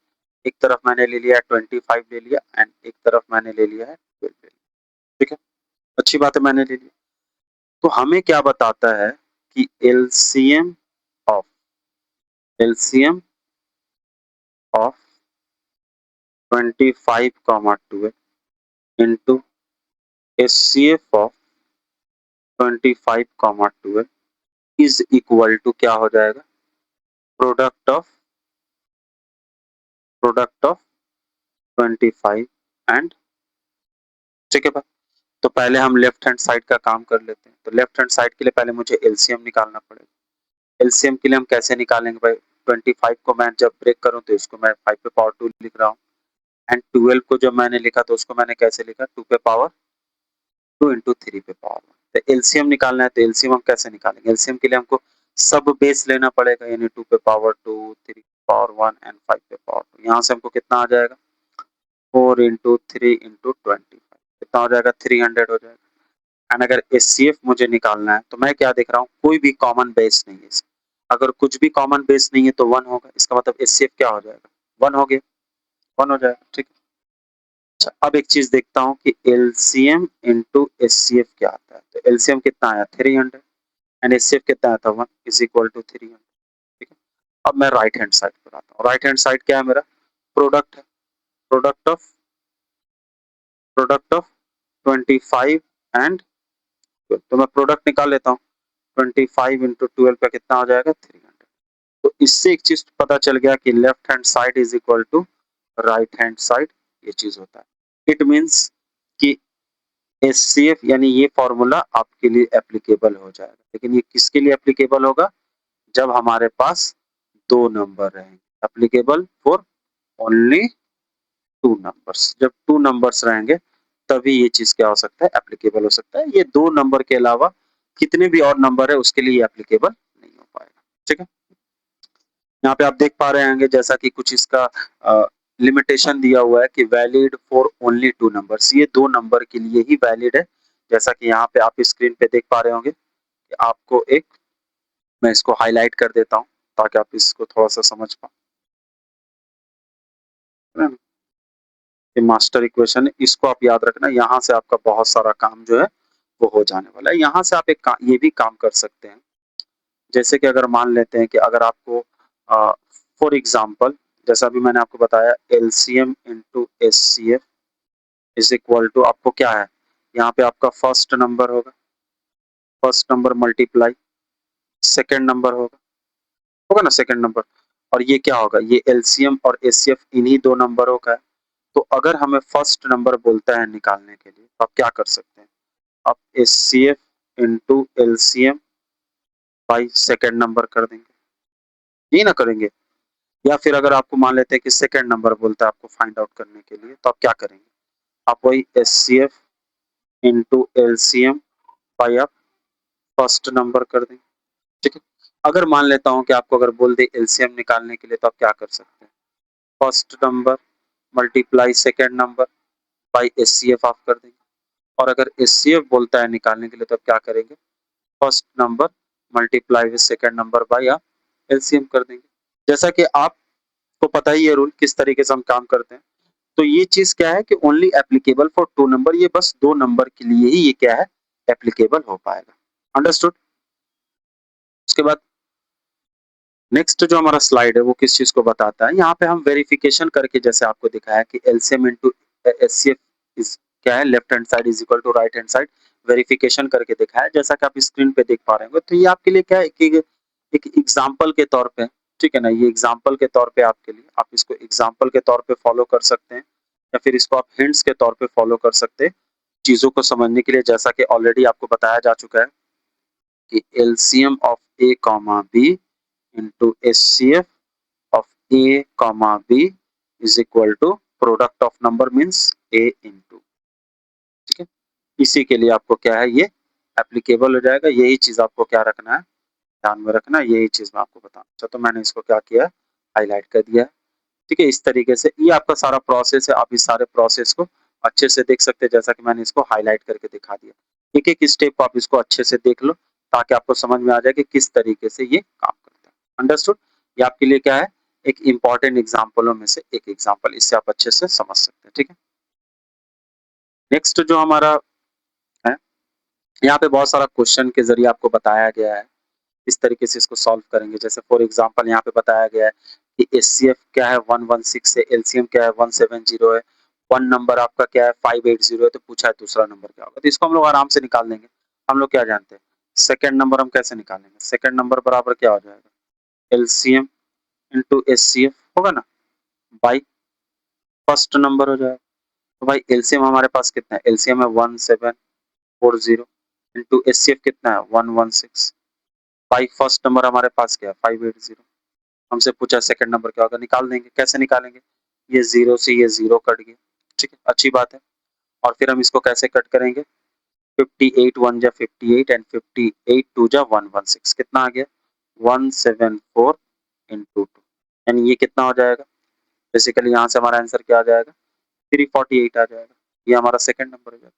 एक तरफ मैंने ले लिया 25 ले लिया एंड एक तरफ मैंने ले लिया है 12 ले लिया, ठीक है, अच्छी बात है, मैंने ले लिया। तो हमें क्या बताता है कि of LCM of 25 comma 12 into HCF of 25 comma 12 is equal to क्या हो जाएगा, प्रोडक्ट ऑफ 25 एंड, ठीक है भाई। तो पहले हम लेफ्ट हैंड साइड का काम कर लेते हैं। तो लेफ्ट हैंड साइड के लिए पहले मुझे एलसीएम निकालना पड़ेगा। एलसीएम के लिए हम कैसे निकालेंगे भाई, 25 को मैं जब ब्रेक करूं तो इसको मैं 5 पे पावर 2 लिख रहा हूँ एंड 12 को जब मैंने लिखा तो उसको मैंने कैसे लिखा, 2 पे पावर 2 इंटू 3 पे पावर 1। तो एलसीएम निकालना है, तो एलसीएम हम कैसे निकालेंगे, एलसीएम के लिए हमको सब बेस लेना पड़ेगा, यानी 2 पे पावर 2, 3 पे पावर 1 एंड 5 पे पावर 2। यहाँ से हमको कितना आ जाएगा, 4 इंटू 3 इंटू 25, कितना हो जाएगा, 300 हो जाएगा। एंड अगर HCF मुझे निकालना है तो मैं क्या देख रहा हूँ, कोई भी कॉमन बेस नहीं है इसमें। अगर कुछ भी कॉमन बेस नहीं है तो 1 होगा, इसका मतलब HCF क्या हो जाएगा, 1 हो गया, 1 हो जाएगा, ठीक है। अच्छा, अब एक चीज देखता हूँ कि LCM इंटू HCF क्या आता है। तो LCM कितना आया, 300 एंड HCF कितना आया था, 1 इज इक्वल टू 300, ठीक है। अब मैं राइट हैंड साइड पर आता हूँ। राइट हैंड साइड क्या है मेरा, प्रोडक्ट है, प्रोडक्ट ऑफ 25 एंड 12। तो मैं प्रोडक्ट निकाल लेता हूँ, 25 इंटू 12 का कितना हो जाएगा, 300। तो इससे एक चीज पता चल गया कि left hand side is equal to right hand side, ये चीज होता है। इट मींस कि HCF यानी ये फॉर्मूला आपके लिए एप्लीकेबल हो जाएगा, लेकिन ये किसके लिए एप्लीकेबल होगा, जब हमारे पास दो नंबर रहेंगे, applicable for only two numbers. जब टू नंबर्स रहेंगे तभी ये चीज क्या हो सकता है, एप्लीकेबल हो सकता है। ये दो नंबर के अलावा कितने भी और नंबर है उसके लिए एप्लीकेबल नहीं हो पाएगा, ठीक है। यहाँ पे आप देख पा रहे होंगे जैसा कि कुछ इसका लिमिटेशन दिया हुआ है कि valid for only two numbers, ये दो नंबर के लिए ही वैलिड है। जैसा कि यहाँ पे आप स्क्रीन पे देख पा रहे होंगे कि आपको एक, मैं इसको हाईलाइट कर देता हूँ ताकि आप इसको थोड़ा सा समझ पाए। ये मास्टर इक्वेशन है, इसको आप याद रखना, यहाँ से आपका बहुत सारा काम जो है वो हो जाने वाला है। यहाँ से आप ये भी काम कर सकते हैं, जैसे कि अगर मान लेते हैं कि अगर आपको फॉर एग्जांपल, जैसा अभी मैंने आपको बताया, LCM into HCF is equal to आपको क्या है, यहाँ पे आपका फर्स्ट नंबर होगा, first number multiply second number होगा, होगा ना सेकेंड नंबर, और ये क्या होगा, ये LCM और HCF इन्हीं दो नंबरों का है। तो अगर हमें फर्स्ट नंबर बोलता है निकालने के लिए तो आप क्या कर सकते हैं, आप HCF into LCM by second number कर देंगे, ये ना करेंगे। या फिर अगर आपको मान लेते हैं कि सेकेंड नंबर बोलता है आपको फाइंड आउट करने के लिए, तो आप क्या करेंगे, आप वही HCF इंटू LCM बाई आप फर्स्ट नंबर कर देंगे, ठीक है। अगर मान लेता हूँ कि आपको अगर बोल दे LCM निकालने के लिए तो आप क्या कर सकते हैं, first number multiply second number by HCF आप कर देंगे। और अगर HCF बोलता है निकालने के लिए तो आप क्या करेंगे, first number multiply with second number by आप LCM कर देंगे। जैसा कि आपको पता ही है रूल किस तरीके से हम काम करते हैं। तो ये चीज क्या है कि only applicable for two number, ये बस दो नंबर के लिए ही ये क्या है, एप्लीकेबल हो पाएगा। अंडरस्टूड। उसके बाद नेक्स्ट जो हमारा स्लाइड है वो किस चीज को बताता है, यहाँ पे हम वेरिफिकेशन करके जैसे आपको दिखाया कि LCM इंटू HCF इज क्या है, left hand side is equal to right hand side verification करके दिखाया, जैसा कि आप स्क्रीन पे देख पा रहे होंगे। तो ये आपके लिए क्या है, एक एग्जाम्पल के तौर पे, ठीक है ना, ये एग्जाम्पल के तौर पे आपके लिए, आप इसको एग्जाम्पल के तौर पे फॉलो कर सकते हैं, या फिर इसको आप हिंट्स के तौर पे फॉलो कर सकते हैं चीजों को समझने के लिए। जैसा कि ऑलरेडी आपको बताया जा चुका है कि LCM of A comma B into HCF of A comma B is equal to product of number means A into, ठीक है। इसी के लिए आपको क्या है, ये एप्लीकेबल हो जाएगा। यही चीज आपको क्या रखना है, ध्यान में रखना, यही चीज मैं आपको बताऊं। अच्छा, तो मैंने इसको क्या किया, हाईलाइट कर दिया है, ठीक है। इस तरीके से ये आपका सारा प्रोसेस है। आप इस सारे प्रोसेस को अच्छे से देख सकते हैं, जैसा कि मैंने इसको हाईलाइट करके दिखा दिया। एक एक स्टेप आप इसको अच्छे से देख लो, ताकि आपको समझ में आ जाए कि किस तरीके से ये काम करता है। अंडरस्टूड? ये आपके लिए क्या है, एक इंपॉर्टेंट एग्जाम्पलों में से एक एग्जाम्पल, इससे आप अच्छे से समझ सकते हैं, ठीक है। नेक्स्ट जो हमारा है, यहाँ पे बहुत सारा क्वेश्चन के जरिए आपको बताया गया है इस तरीके से इसको सॉल्व करेंगे। जैसे फॉर एग्जांपल यहाँ पे बताया गया है कि एचसीएफ क्या है 116 है, एलसीएम क्या है 170 है, वन नंबर आपका क्या है 580 है, तो पूछा है दूसरा नंबर क्या होगा। तो इसको हम लोग आराम से निकाल देंगे। हम लोग क्या जानते हैं, सेकंड नंबर हम कैसे निकालेंगे, सेकंड नंबर बराबर क्या हो जाएगा, एलसीएम इंटू एचसीएफ होगा ना, बाई फर्स्ट नंबर हो जाएगा। तो भाई एलसीएम हमारे पास कितना है, एलसीएम है 1740 इंटू एचसीएफ कितना है 116, बाई फर्स्ट नंबर हमारे पास क्या है 580। हमसे पूछा सेकंड नंबर क्या होगा, निकाल देंगे। कैसे निकालेंगे, ये जीरो से ये जीरो कट गया, ठीक है, अच्छी बात है। और फिर हम इसको कैसे कट करेंगे, 58 1 जा 58 एंड 58 2 जा 116, कितना आ गया 174 इंटू 2, यानी ये कितना हो जाएगा, बेसिकली यहाँ से हमारा आंसर क्या आ जाएगा 348 आ जाएगा। ये हमारा सेकंड नंबर हो जाएगा।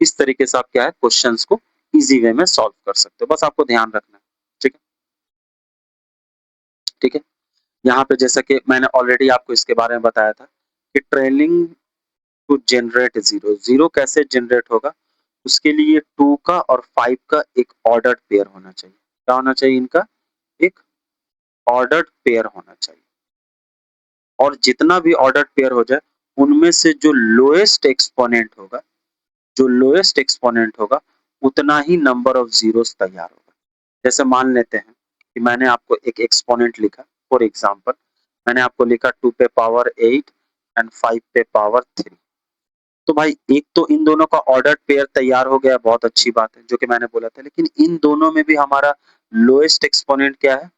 इस तरीके से आप क्या है क्वेश्चंस को इजी वे में सॉल्व कर सकते हो, बस आपको ध्यान रखना है, ठीक है, ठीक है। यहाँ पे जैसा कि मैंने ऑलरेडी आपको इसके बारे में बताया था कि trailing to generate zero, zero कैसे जनरेट होगा, उसके लिए 2 का और 5 का एक ऑर्डर्ड पेयर होना चाहिए। क्या होना चाहिए, इनका एक ऑर्डर्ड पेयर होना चाहिए। और जितना भी ऑर्डर्ड पेयर हो जाए, उनमें से जो लोएस्ट एक्सपोनेंट होगा, जो लोएस्ट एक्सपोनेंट होगा, उतना ही नंबर ऑफ जीरोस तैयार होगा। जैसे मान लेते हैं कि मैंने आपको एक एक्सपोनेंट लिखा, फॉर एग्जांपल मैंने आपको लिखा 2 पे पावर 8 एंड 5 पे पावर 3। तो भाई एक तो इन दोनों का ऑर्डर्ड पेयर तैयार हो गया, बहुत अच्छी बात है, जो कि मैंने बोला था। लेकिन इन दोनों में भी हमारा लोएस्ट एक्सपोनेंट क्या है,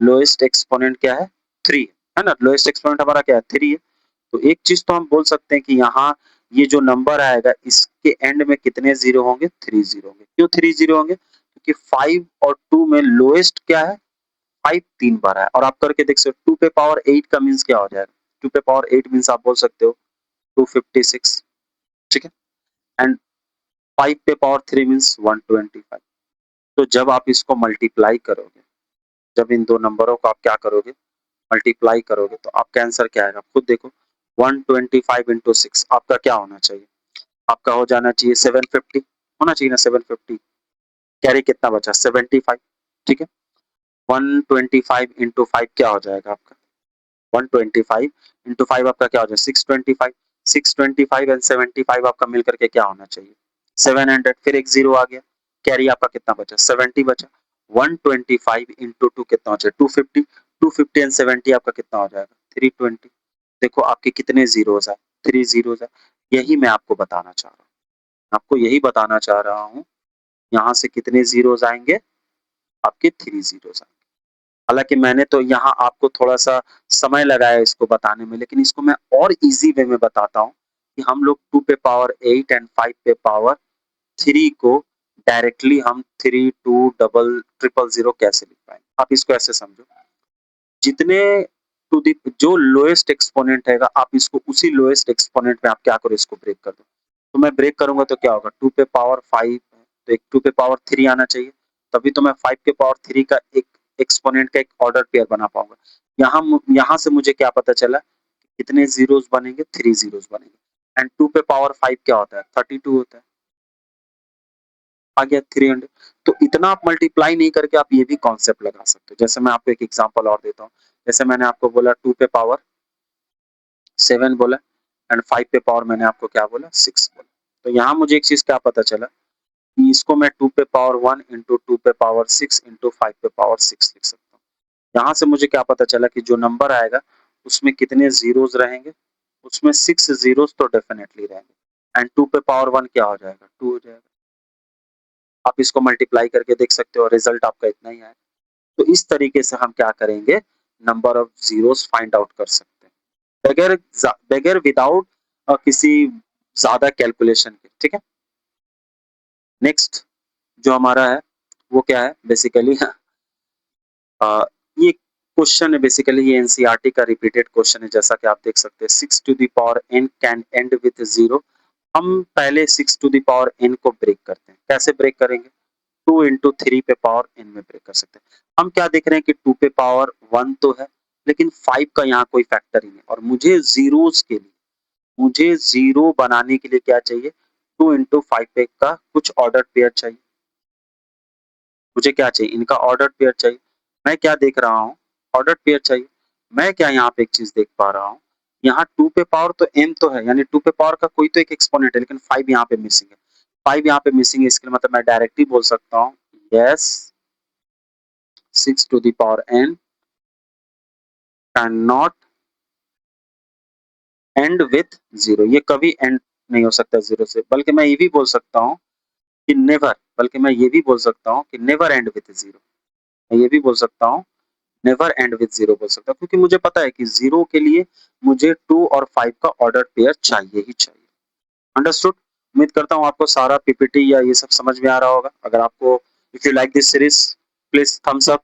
लोएस्ट एक्सपोनेंट क्या है 3 है ना, लोएस्ट एक्सपोनेंट हमारा क्या है 3 है। तो एक चीज तो हम बोल सकते हैं कि यहाँ ये जो नंबर आएगा इसके एंड में कितने जीरो होंगे, 3 जीरो होंगे। क्यों 3 जीरो होंगे, क्योंकि 5 और 2 में लोएस्ट क्या है, 5 3 बार है। और आप करके देख सकते हो 2 पे पावर 8 का मीन्स क्या हो जाएगा, 2 पे पावर 8 मीन्स आप बोल सकते हो 256, ठीक है। एंड 5 पे पावर 3 मीन्स 125। तो जब आप इसको मल्टीप्लाई करोगे, जब इन दो नंबरों को आप क्या करोगे, मल्टीप्लाई करोगे, तो आपका आंसर क्या आएगा, खुद देखो 125 इंटू 6 आपका क्या होना चाहिए, आपका हो जाना चाहिए 750, होना चाहिए ना 750। कैरी कितना बचा 75, ठीक है। 125 इंटू 5 क्या हो जाएगा आपका, 125 इंटू 5 आपका क्या हो जाएगा 625, 625 एंड 75 आपका मिल करके क्या होना चाहिए 700। फिर एक जीरो आ गया, कैरी आपका कितना बचा 70 बचा। 125 इंटू 2 कितना हो जाएगा 250, 250 एंड 70 आपका कितना हो जाएगा 320। देखो आपके कितने जीरोस है, 3 जीरोस है। यही मैं आपको बताना चाह रहा हूँ, आपको यही बताना चाह रहा हूँ, यहाँ से कितने जीरोस आएंगे, आपके 3 जीरोस आएंगे। हालांकि मैंने तो यहाँ आपको थोड़ा सा समय लगाया इसको बताने में, लेकिन इसको मैं और इजी वे में बताता हूँ कि हम लोग 2 पे पावर 8 एंड 5 पे पावर 3 को डायरेक्टली हम 3 2 डबल ट्रिपल जीरो कैसे लिख पाएंगे। आप इसको ऐसे समझो, जितने टू दी जो लोएस्ट एक्सपोनेंट रहेगा, आप इसको उसी लोएस्ट एक्सपोनेंट में आप क्या करो, इसको ब्रेक कर दो। तो मैं ब्रेक करूंगा तो क्या होगा, 2 पे पावर 5, तो एक 2 पे पावर 3 आना चाहिए, तभी तो मैं 5 के पावर 3 का एक एक्सपोनेंट का एक ऑर्डर पेयर बना पाऊंगा। यहाँ से मुझे क्या पता चला, कितने जीरोस बनेंगे, 3 जीरोस बनेंगे। एंड 2 पे पावर 5 क्या होता है 32 होता है, आ गया 300। तो इतना आप मल्टीप्लाई नहीं करके आप ये भी कॉन्सेप्ट लगा सकते हो। जैसे मैं आपको एक एग्जांपल और देता हूँ, जैसे मैंने आपको बोला 2 पे पावर 7 बोला एंड 5 पे पावर मैंने आपको क्या बोला 6 बोला। तो यहाँ मुझे एक चीज क्या पता चला कि इसको मैं 2 पे पावर 1 इंटू 2 पे पावर 6 इंटू 5 पे पावर 6 लिख सकता हूँ। यहाँ से मुझे क्या पता चला कि जो नंबर आएगा उसमें कितने जीरोस रहेंगे, उसमें 6 जीरोस तो डेफिनेटली रहेंगे एंड 2 पे पावर 1 क्या हो जाएगा, 2 हो जाएगा। आप इसको मल्टीप्लाई करके देख सकते हो, रिजल्ट आपका इतना ही आएगा। तो इस तरीके से हम क्या करेंगे, number of zeros find out कर सकते हैं बगैर बगैर विदाउट किसी ज्यादा कैलकुलेशन के। ठीक है, नेक्स्ट जो हमारा है वो क्या है बेसिकली ये क्वेश्चन है, बेसिकली ये एनसीईआरटी का रिपीटेड क्वेश्चन है। जैसा कि आप देख सकते हैं 6 to the power n can end with 0। हम पहले 6 टू द पावर n को ब्रेक करते हैं। कैसे ब्रेक करेंगे, 2 इंटू 3 पे पावर n में ब्रेक कर सकते हैं। हम क्या देख रहे हैं कि 2 पे पावर 1 तो है लेकिन 5 का यहाँ कोई फैक्टर ही नहीं, और मुझे जीरोस के लिए, मुझे जीरो बनाने के लिए क्या चाहिए, 2 इंटू 5 पे का कुछ ऑर्डर पेयर चाहिए। मुझे क्या चाहिए, इनका ऑर्डर पेयर चाहिए। मैं क्या देख रहा हूँ, ऑर्डर पेयर चाहिए। मैं क्या यहाँ पे एक चीज देख पा रहा हूँ, यहाँ 2 पे पावर तो n तो है, यानी 2 पे पावर का कोई तो एक एक्सपोनेंट है, लेकिन 5 यहाँ पे मिसिंग है। 5 यहाँ पे मिसिंग है, इसके मतलब मैं डायरेक्टली बोल सकता हूँ yes 6 to the power n can not end with 0। ये कभी एंड नहीं हो सकता जीरो से, बल्कि मैं ये भी बोल सकता हूँ कि नेवर, बल्कि मैं ये भी बोल सकता हूँ कि नेवर एंड विथ 0। मैं ये भी बोल सकता हूँ नेवर एंड विद 0 बोल सकता हूँ, क्योंकि मुझे पता है कि 0 के लिए मुझे 2 और 5 का ऑर्डर पेयर चाहिए ही चाहिए। अंडरस्टूड। उम्मीद करता हूँ आपको सारा पीपीटी या ये सब समझ में आ रहा होगा। अगर आपको if you like this series please thumbs up.